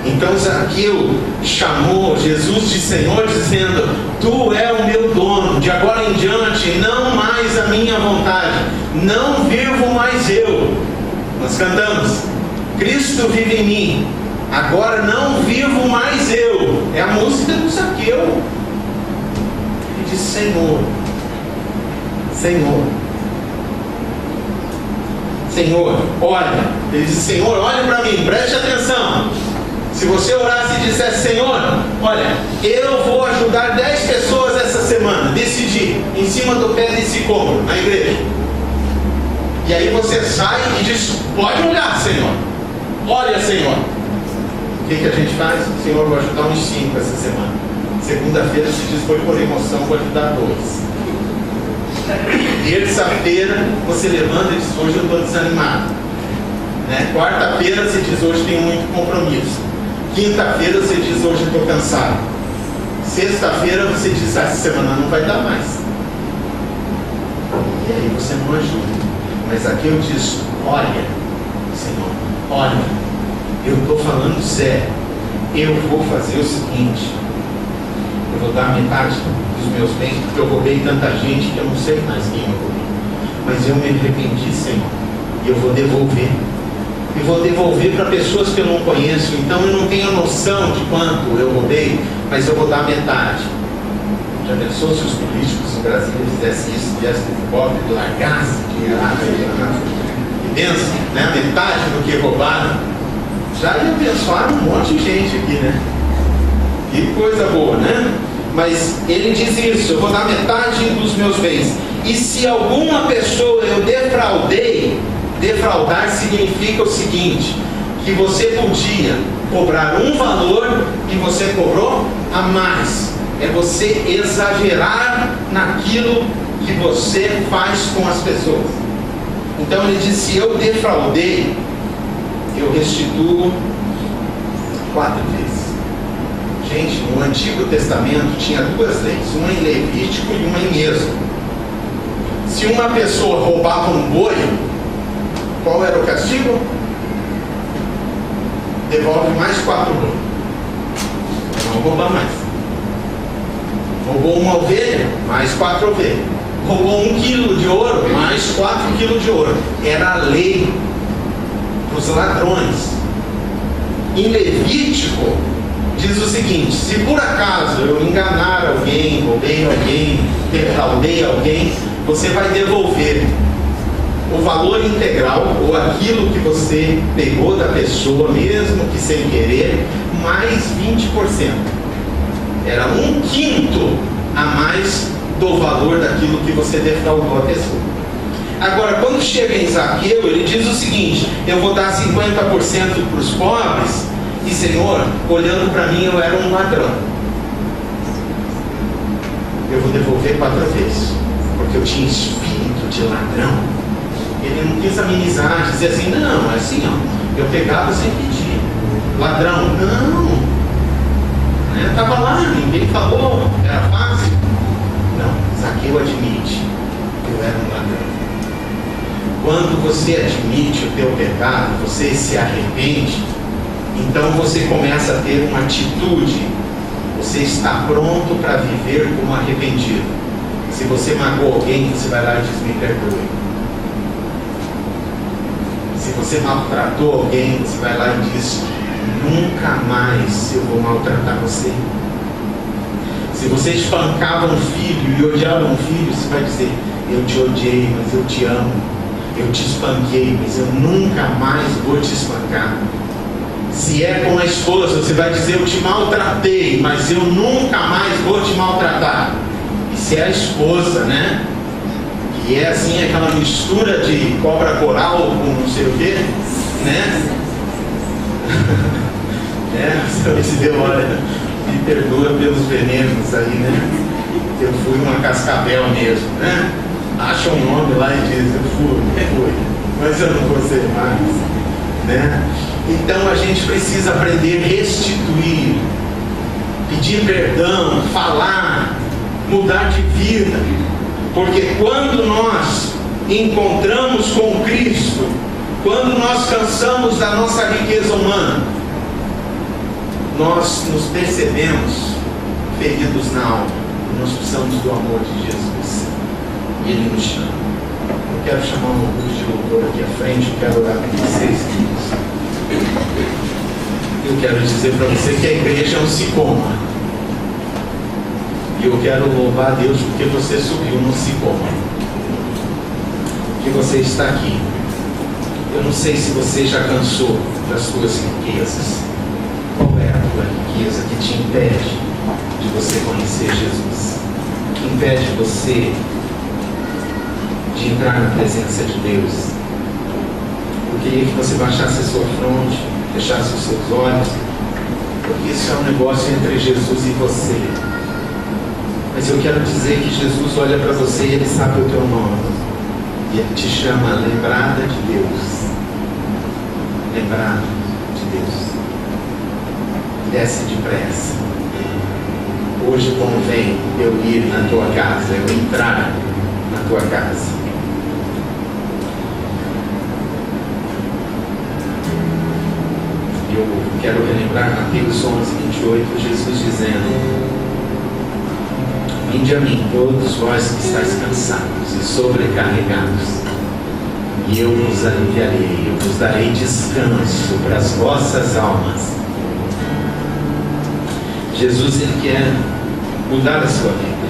Então Zaqueu chamou Jesus de Senhor, dizendo, tu é o meu dono, de agora em diante não mais a minha vontade, não vivo mais eu. Nós cantamos, Cristo vive em mim, agora não vivo mais eu. É a música do Zaqueu. Ele diz, Senhor, Senhor, Senhor, olha. Ele diz, Senhor, olha para mim, preste atenção. Se você orasse e dissesse, Senhor, olha, eu vou ajudar 10 pessoas essa semana, decidi, em cima do pé desse cômodo, na igreja. E aí você sai e diz, pode olhar, Senhor. Olha, Senhor. O que a gente faz? Senhor, vou ajudar uns 5 essa semana. Segunda-feira se diz, foi por emoção, vou ajudar 2. Terça-feira você levanta e diz, hoje eu estou desanimado. Quarta-feira você diz, hoje tenho muito compromisso. Quinta-feira você diz, hoje estou cansado. Sexta-feira você diz, essa semana não vai dar mais. E aí você não ajuda. Mas aqui eu disse, olha, Senhor, olha, eu estou falando sério. Eu vou fazer o seguinte, eu vou dar metade dos meus bens, porque eu roubei tanta gente que eu não sei mais quem eu roubei. Mas eu me arrependi, Senhor, e eu vou devolver. E vou devolver para pessoas que eu não conheço. Então eu não tenho noção de quanto eu roubei, mas eu vou dar metade. Já pensou se os políticos no Brasil fizessem isso, viessem do pobre e largassem dinheiro lá e pensa, metade do que roubaram? Já ia abençoar um monte de gente aqui, Que coisa boa, Mas ele diz isso, eu vou dar metade dos meus bens. E se alguma pessoa eu defraudei, defraudar significa o seguinte, que você podia cobrar um valor e você cobrou a mais. É você exagerar naquilo que você faz com as pessoas. Então ele diz, se eu defraudei, eu restituo 4 vezes. Gente, no Antigo Testamento tinha 2 leis, uma em Levítico e uma em Êxodo. Se uma pessoa roubava um boi, qual era o castigo? Devolve mais 4 bois. Não rouba mais. Roubou uma ovelha, mais 4 ovelhas. Roubou 1 quilo de ouro, mais 4 quilos de ouro. Era a lei dos ladrões. Em Levítico diz o seguinte, se por acaso eu enganar alguém, roubei alguém, defraudei alguém, você vai devolver o valor integral, ou aquilo que você pegou da pessoa, mesmo que sem querer, mais 20%. Era 1/5 a mais do valor daquilo que você defraudou a pessoa. Agora, quando chega em Zaqueu, ele diz o seguinte: eu vou dar 50% para os pobres, e Senhor, olhando para mim, eu era um ladrão. Eu vou devolver 4 vezes, porque eu tinha espírito de ladrão. Ele não quis amenizar, dizer assim, não, é assim, ó, eu pegava sem pedir. Ladrão, não. Estava lá, ninguém falou, era fácil. Não, Zaqueu admite, eu era um ladrão. Quando você admite o teu pecado, você se arrepende, então você começa a ter uma atitude. Você está pronto para viver como arrependido. Se você magoou alguém, você vai lá e diz, me perdoe. Se você maltratou alguém, você vai lá e diz, nunca mais eu vou maltratar você. Se você espancava um filho e odiava um filho, você vai dizer, eu te odiei, mas eu te amo. Eu te espanquei, mas eu nunca mais vou te espancar. Se é com a esposa, você vai dizer, eu te maltratei, mas eu nunca mais vou te maltratar. E se é a esposa, né? Que é assim, aquela mistura de cobra coral com não sei o quê, né? Você deu, olha, me perdoa pelos venenos aí, né? Eu fui uma cascavel mesmo, né? Acha um nome lá e diz, eu fui, mas eu não vou ser mais, né? Então a gente precisa aprender a restituir, pedir perdão, falar, mudar de vida, porque quando nós encontramos com Cristo, quando nós cansamos da nossa riqueza humana, nós nos percebemos feridos na alma, nós precisamos do amor de Jesus, e Ele nos chama. Eu quero chamar um grupo de louvor aqui à frente, eu quero orar com vocês. Eu quero dizer para você que a igreja é um sicômoro. E eu quero louvar a Deus porque você subiu no sicômoro. Que você está aqui. Eu não sei se você já cansou das suas riquezas. Qual é a tua riqueza que te impede de você conhecer Jesus? Que impede você de entrar na presença de Deus? Eu queria que você baixasse a sua fronte, fechasse os seus olhos, porque isso é um negócio entre Jesus e você. Mas eu quero dizer que Jesus olha para você e Ele sabe o teu nome. E Ele te chama lembrada de Deus. Lembrada de Deus. Desce depressa. Hoje convém eu ir na tua casa, eu entrar na tua casa. Eu quero relembrar Mateus 11:28, Jesus dizendo: vinde a mim, todos vós que estáis cansados e sobrecarregados, e eu vos aliviarei, eu vos darei descanso para as vossas almas. Jesus, Ele quer mudar a sua vida,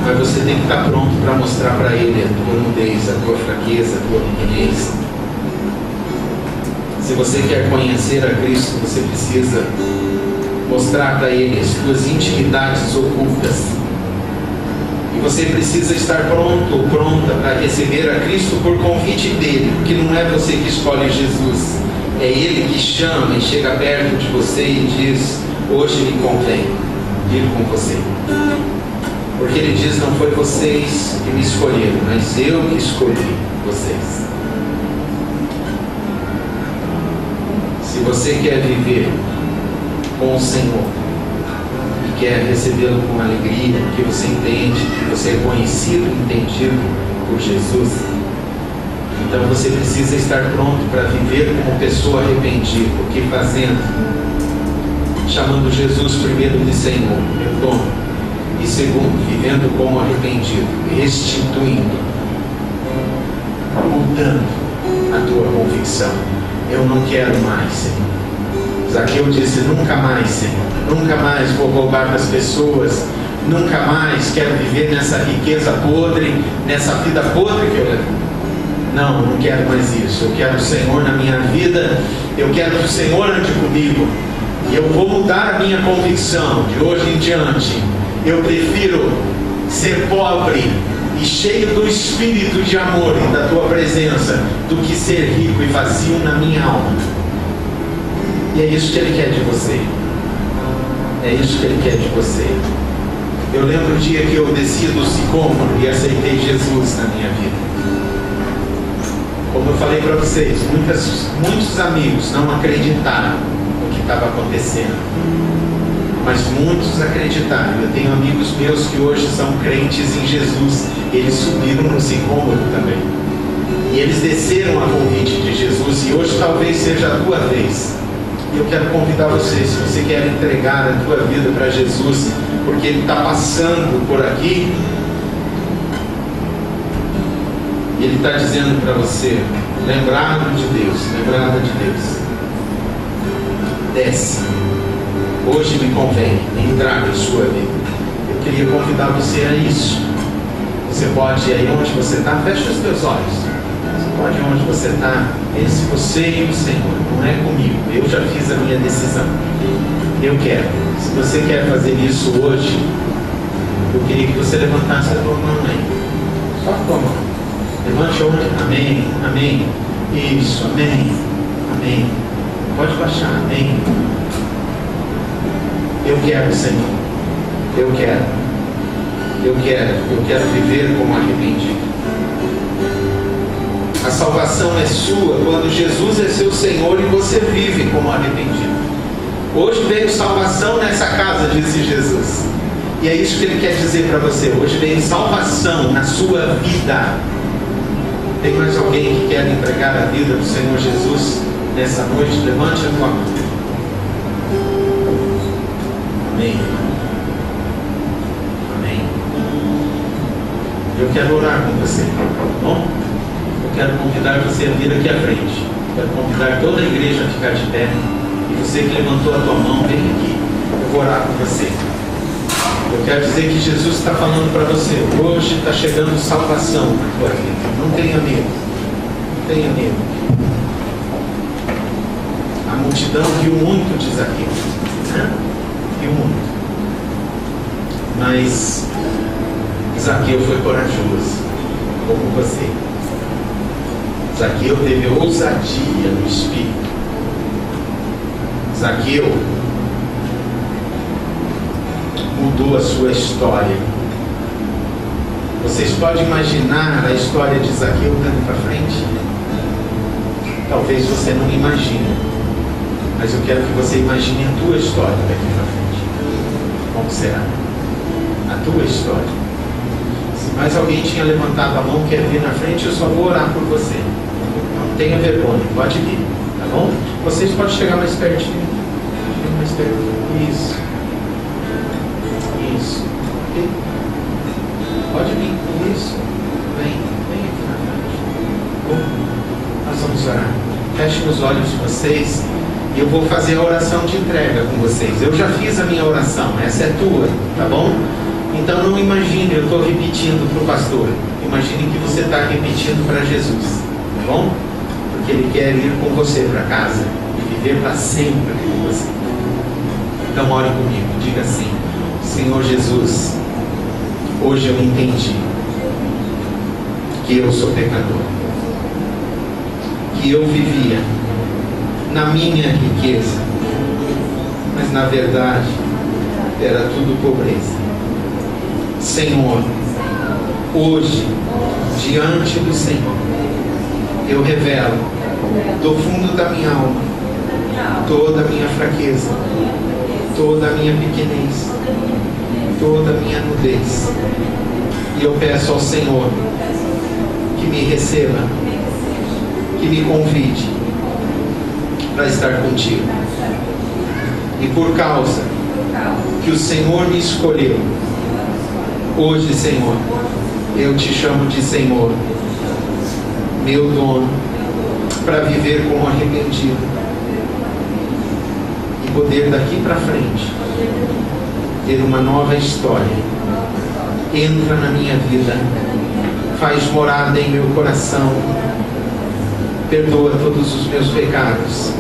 mas você tem que estar pronto para mostrar para Ele a tua nudez, a tua fraqueza, a tua pequenez. Se você quer conhecer a Cristo, você precisa mostrar para Ele as suas intimidades ocultas. E você precisa estar pronto ou pronta para receber a Cristo por convite dEle, porque não é você que escolhe Jesus, é Ele que chama e chega perto de você e diz: hoje me convém ir com você. Porque Ele diz: não foi vocês que me escolheram, mas eu que escolhi vocês. Se você quer viver com o Senhor e quer recebê-lo com alegria, porque você entende que você é conhecido e entendido por Jesus, então você precisa estar pronto para viver como pessoa arrependida. O que fazendo? Chamando Jesus primeiro de Senhor, meu dono, e segundo, vivendo como arrependido, restituindo, mudando a tua convicção. Eu não quero mais, Senhor. Zaqueu disse: nunca mais, Senhor, nunca mais vou roubar das pessoas, nunca mais quero viver nessa riqueza podre, nessa vida podre que eu levo. Não quero mais isso. Eu quero o Senhor na minha vida, eu quero que o Senhor ande comigo, e eu vou mudar a minha convicção de hoje em diante. Eu prefiro ser pobre e cheio do Espírito de amor e da tua presença, do que ser rico e vazio na minha alma. E é isso que Ele quer de você. É isso que Ele quer de você. Eu lembro o dia que eu desci do sicômoro e aceitei Jesus na minha vida. Como eu falei para vocês, muitos amigos não acreditaram no que estava acontecendo, mas muitos acreditaram. Eu tenho amigos meus que hoje são crentes em Jesus. Eles subiram no sicômoro também, e eles desceram a convite de Jesus, e hoje talvez seja a tua vez. E eu quero convidar você, se você quer entregar a tua vida para Jesus, porque Ele está passando por aqui, e Ele está dizendo para você, lembrado de Deus, lembrada de Deus, desce, hoje me convém entrar em sua vida. Eu queria convidar você a isso. Você pode, aí onde você está, fecha os teus olhos. Você pode, onde você está, pense você e o Senhor, não é comigo, eu já fiz a minha decisão, eu quero. Se você quer fazer isso hoje, eu queria que você levantasse a tua mão aí, só a tua mão, levante onde? Amém, amém, isso, amém, amém, pode baixar, amém. Eu quero, Senhor, eu quero viver como arrependido. A salvação é sua quando Jesus é seu Senhor e você vive como arrependido. Hoje veio salvação nessa casa, disse Jesus. E é isso que Ele quer dizer para você. Hoje veio salvação na sua vida. Tem mais alguém que quer entregar a vida do Senhor Jesus nessa noite? Levante a tua mão. Amém. Amém. Eu quero orar com você, tá bom? Eu quero convidar você a vir aqui à frente. Quero convidar toda a igreja a ficar de pé. E você que levantou a tua mão, vem aqui. Eu vou orar com você. Eu quero dizer que Jesus está falando para você. Hoje está chegando salvação na tua vida. Não tenha medo. Não tenha medo. A multidão viu muito de Zaqueu, né? Viu muito. Mas Zaqueu foi corajoso, como você. Zaqueu teve ousadia no Espírito. Zaqueu mudou a sua história. Vocês podem imaginar a história de Zaqueu dando para frente? Talvez você não imagine, mas eu quero que você imagine a tua história daqui para frente. Como será? A tua história. Se mais alguém tinha levantado a mão, quer vir na frente, eu só vou orar por você. Não tenha vergonha, pode vir, tá bom? Vocês podem chegar mais pertinho. Chega mais perto. Isso. Isso. Okay. Pode vir. Isso. Vem aqui na frente. Bom, nós vamos orar. Fechem os olhos de vocês e eu vou fazer a oração de entrega com vocês. Eu já fiz a minha oração, essa é tua, tá bom? Então não imagine, eu estou repetindo para o pastor. Imagine que você está repetindo para Jesus, tá bom? Porque Ele quer ir com você para casa e viver para sempre com você. Então ore comigo, diga assim: Senhor Jesus, hoje eu entendi que eu sou pecador, que eu vivia na minha riqueza, mas na verdade era tudo pobreza. Senhor, hoje, diante do Senhor, eu revelo do fundo da minha alma toda a minha fraqueza, toda a minha pequenez, toda a minha nudez. E eu peço ao Senhor que me receba, que me convide para estar contigo. E por causa que o Senhor me escolheu, hoje, Senhor, eu te chamo de Senhor, meu dono, para viver como arrependido e poder daqui para frente ter uma nova história. Entra na minha vida, faz morada em meu coração, perdoa todos os meus pecados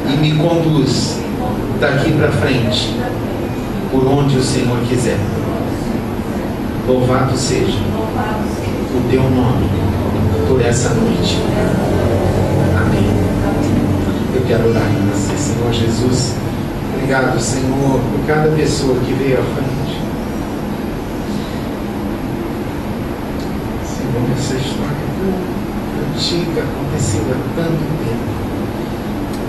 e me conduz daqui para frente por onde o Senhor quiser. Louvado seja o teu nome por essa noite. Amém. Eu quero orar com você, Senhor Jesus. Obrigado, Senhor, por cada pessoa que veio à frente. Senhor, essa história tão antiga, aconteceu há tanto tempo,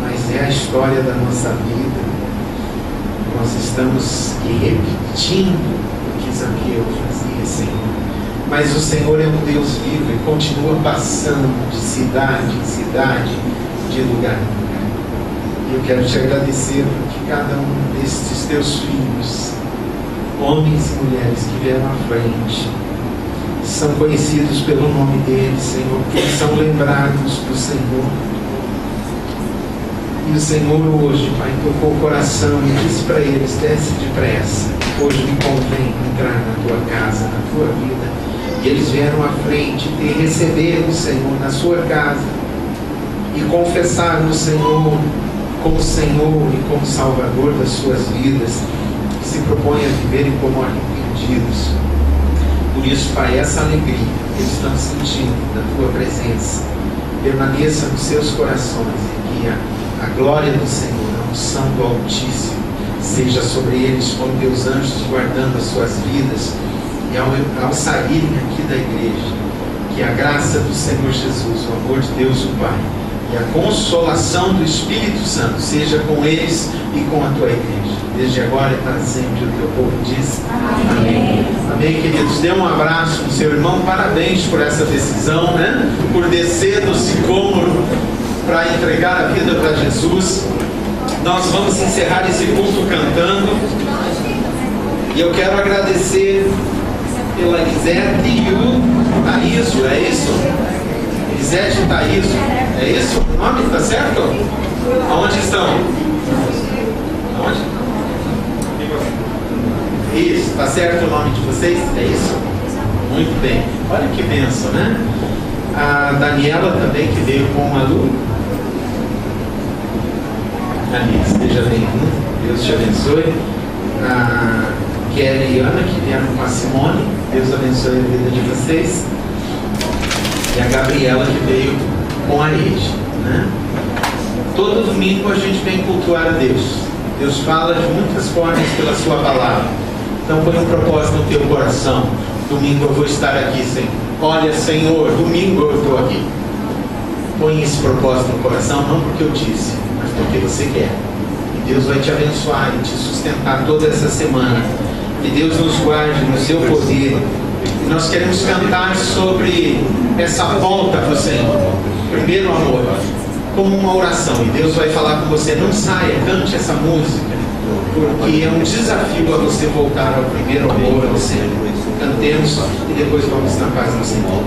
mas é a história da nossa vida. Nós estamos repetindo o que Zaqueu fazia, Senhor. Mas o Senhor é um Deus vivo e continua passando de cidade em cidade, de lugar em lugar. E eu quero te agradecer porque cada um destes teus filhos, homens e mulheres que vieram à frente, são conhecidos pelo nome deles, Senhor, porque eles são lembrados do Senhor. E o Senhor hoje, Pai, tocou o coração e disse para eles: desce depressa, hoje me convém entrar na tua casa, na tua vida. E eles vieram à frente e receberam o Senhor na sua casa e confessaram o Senhor como Senhor e como Salvador das suas vidas, que se propõem a viverem como arrependidos. Por isso, Pai, essa alegria que eles estão sentindo da tua presença permaneça nos seus corações e que a glória do Senhor, a unção do Altíssimo, seja sobre eles como teus anjos guardando as suas vidas. E ao saírem aqui da igreja, que a graça do Senhor Jesus, o amor de Deus o Pai e a consolação do Espírito Santo seja com eles e com a tua igreja, desde agora e para sempre. O teu povo diz amém. Amém, queridos. Dê um abraço no seu irmão. Parabéns por essa decisão, né? Por descer do sicômoro para entregar a vida para Jesus. Nós vamos encerrar esse culto cantando. E eu quero agradecer pela Elisete e o Thaíso, é isso? Elisete e Thaíso, é isso? O nome está certo? Aonde estão? Aonde? Isso, está certo o nome de vocês? É isso? Muito bem. Olha que bênção, né? A Daniela também, que veio com o Malu. Ali, esteja bem-vindo. Deus te abençoe. A Kelly e Ana, que vieram com a Simone. Deus abençoe a vida de vocês. E a Gabriela, que veio com a Eide, né? Todo domingo a gente vem cultuar a Deus. Deus fala de muitas formas pela sua palavra. Então põe um propósito no teu coração. Domingo eu vou estar aqui, Senhor. Olha, Senhor, domingo eu estou aqui. Põe esse propósito no coração, não porque eu disse, mas porque você quer. E Deus vai te abençoar e te sustentar toda essa semana. Que Deus nos guarde no seu poder. E nós queremos cantar sobre essa volta para o Senhor. Primeiro amor, como uma oração. E Deus vai falar com você: não saia, cante essa música, porque é um desafio a você voltar ao primeiro amor, ao Senhor. Cantemos e depois vamos na paz do Senhor.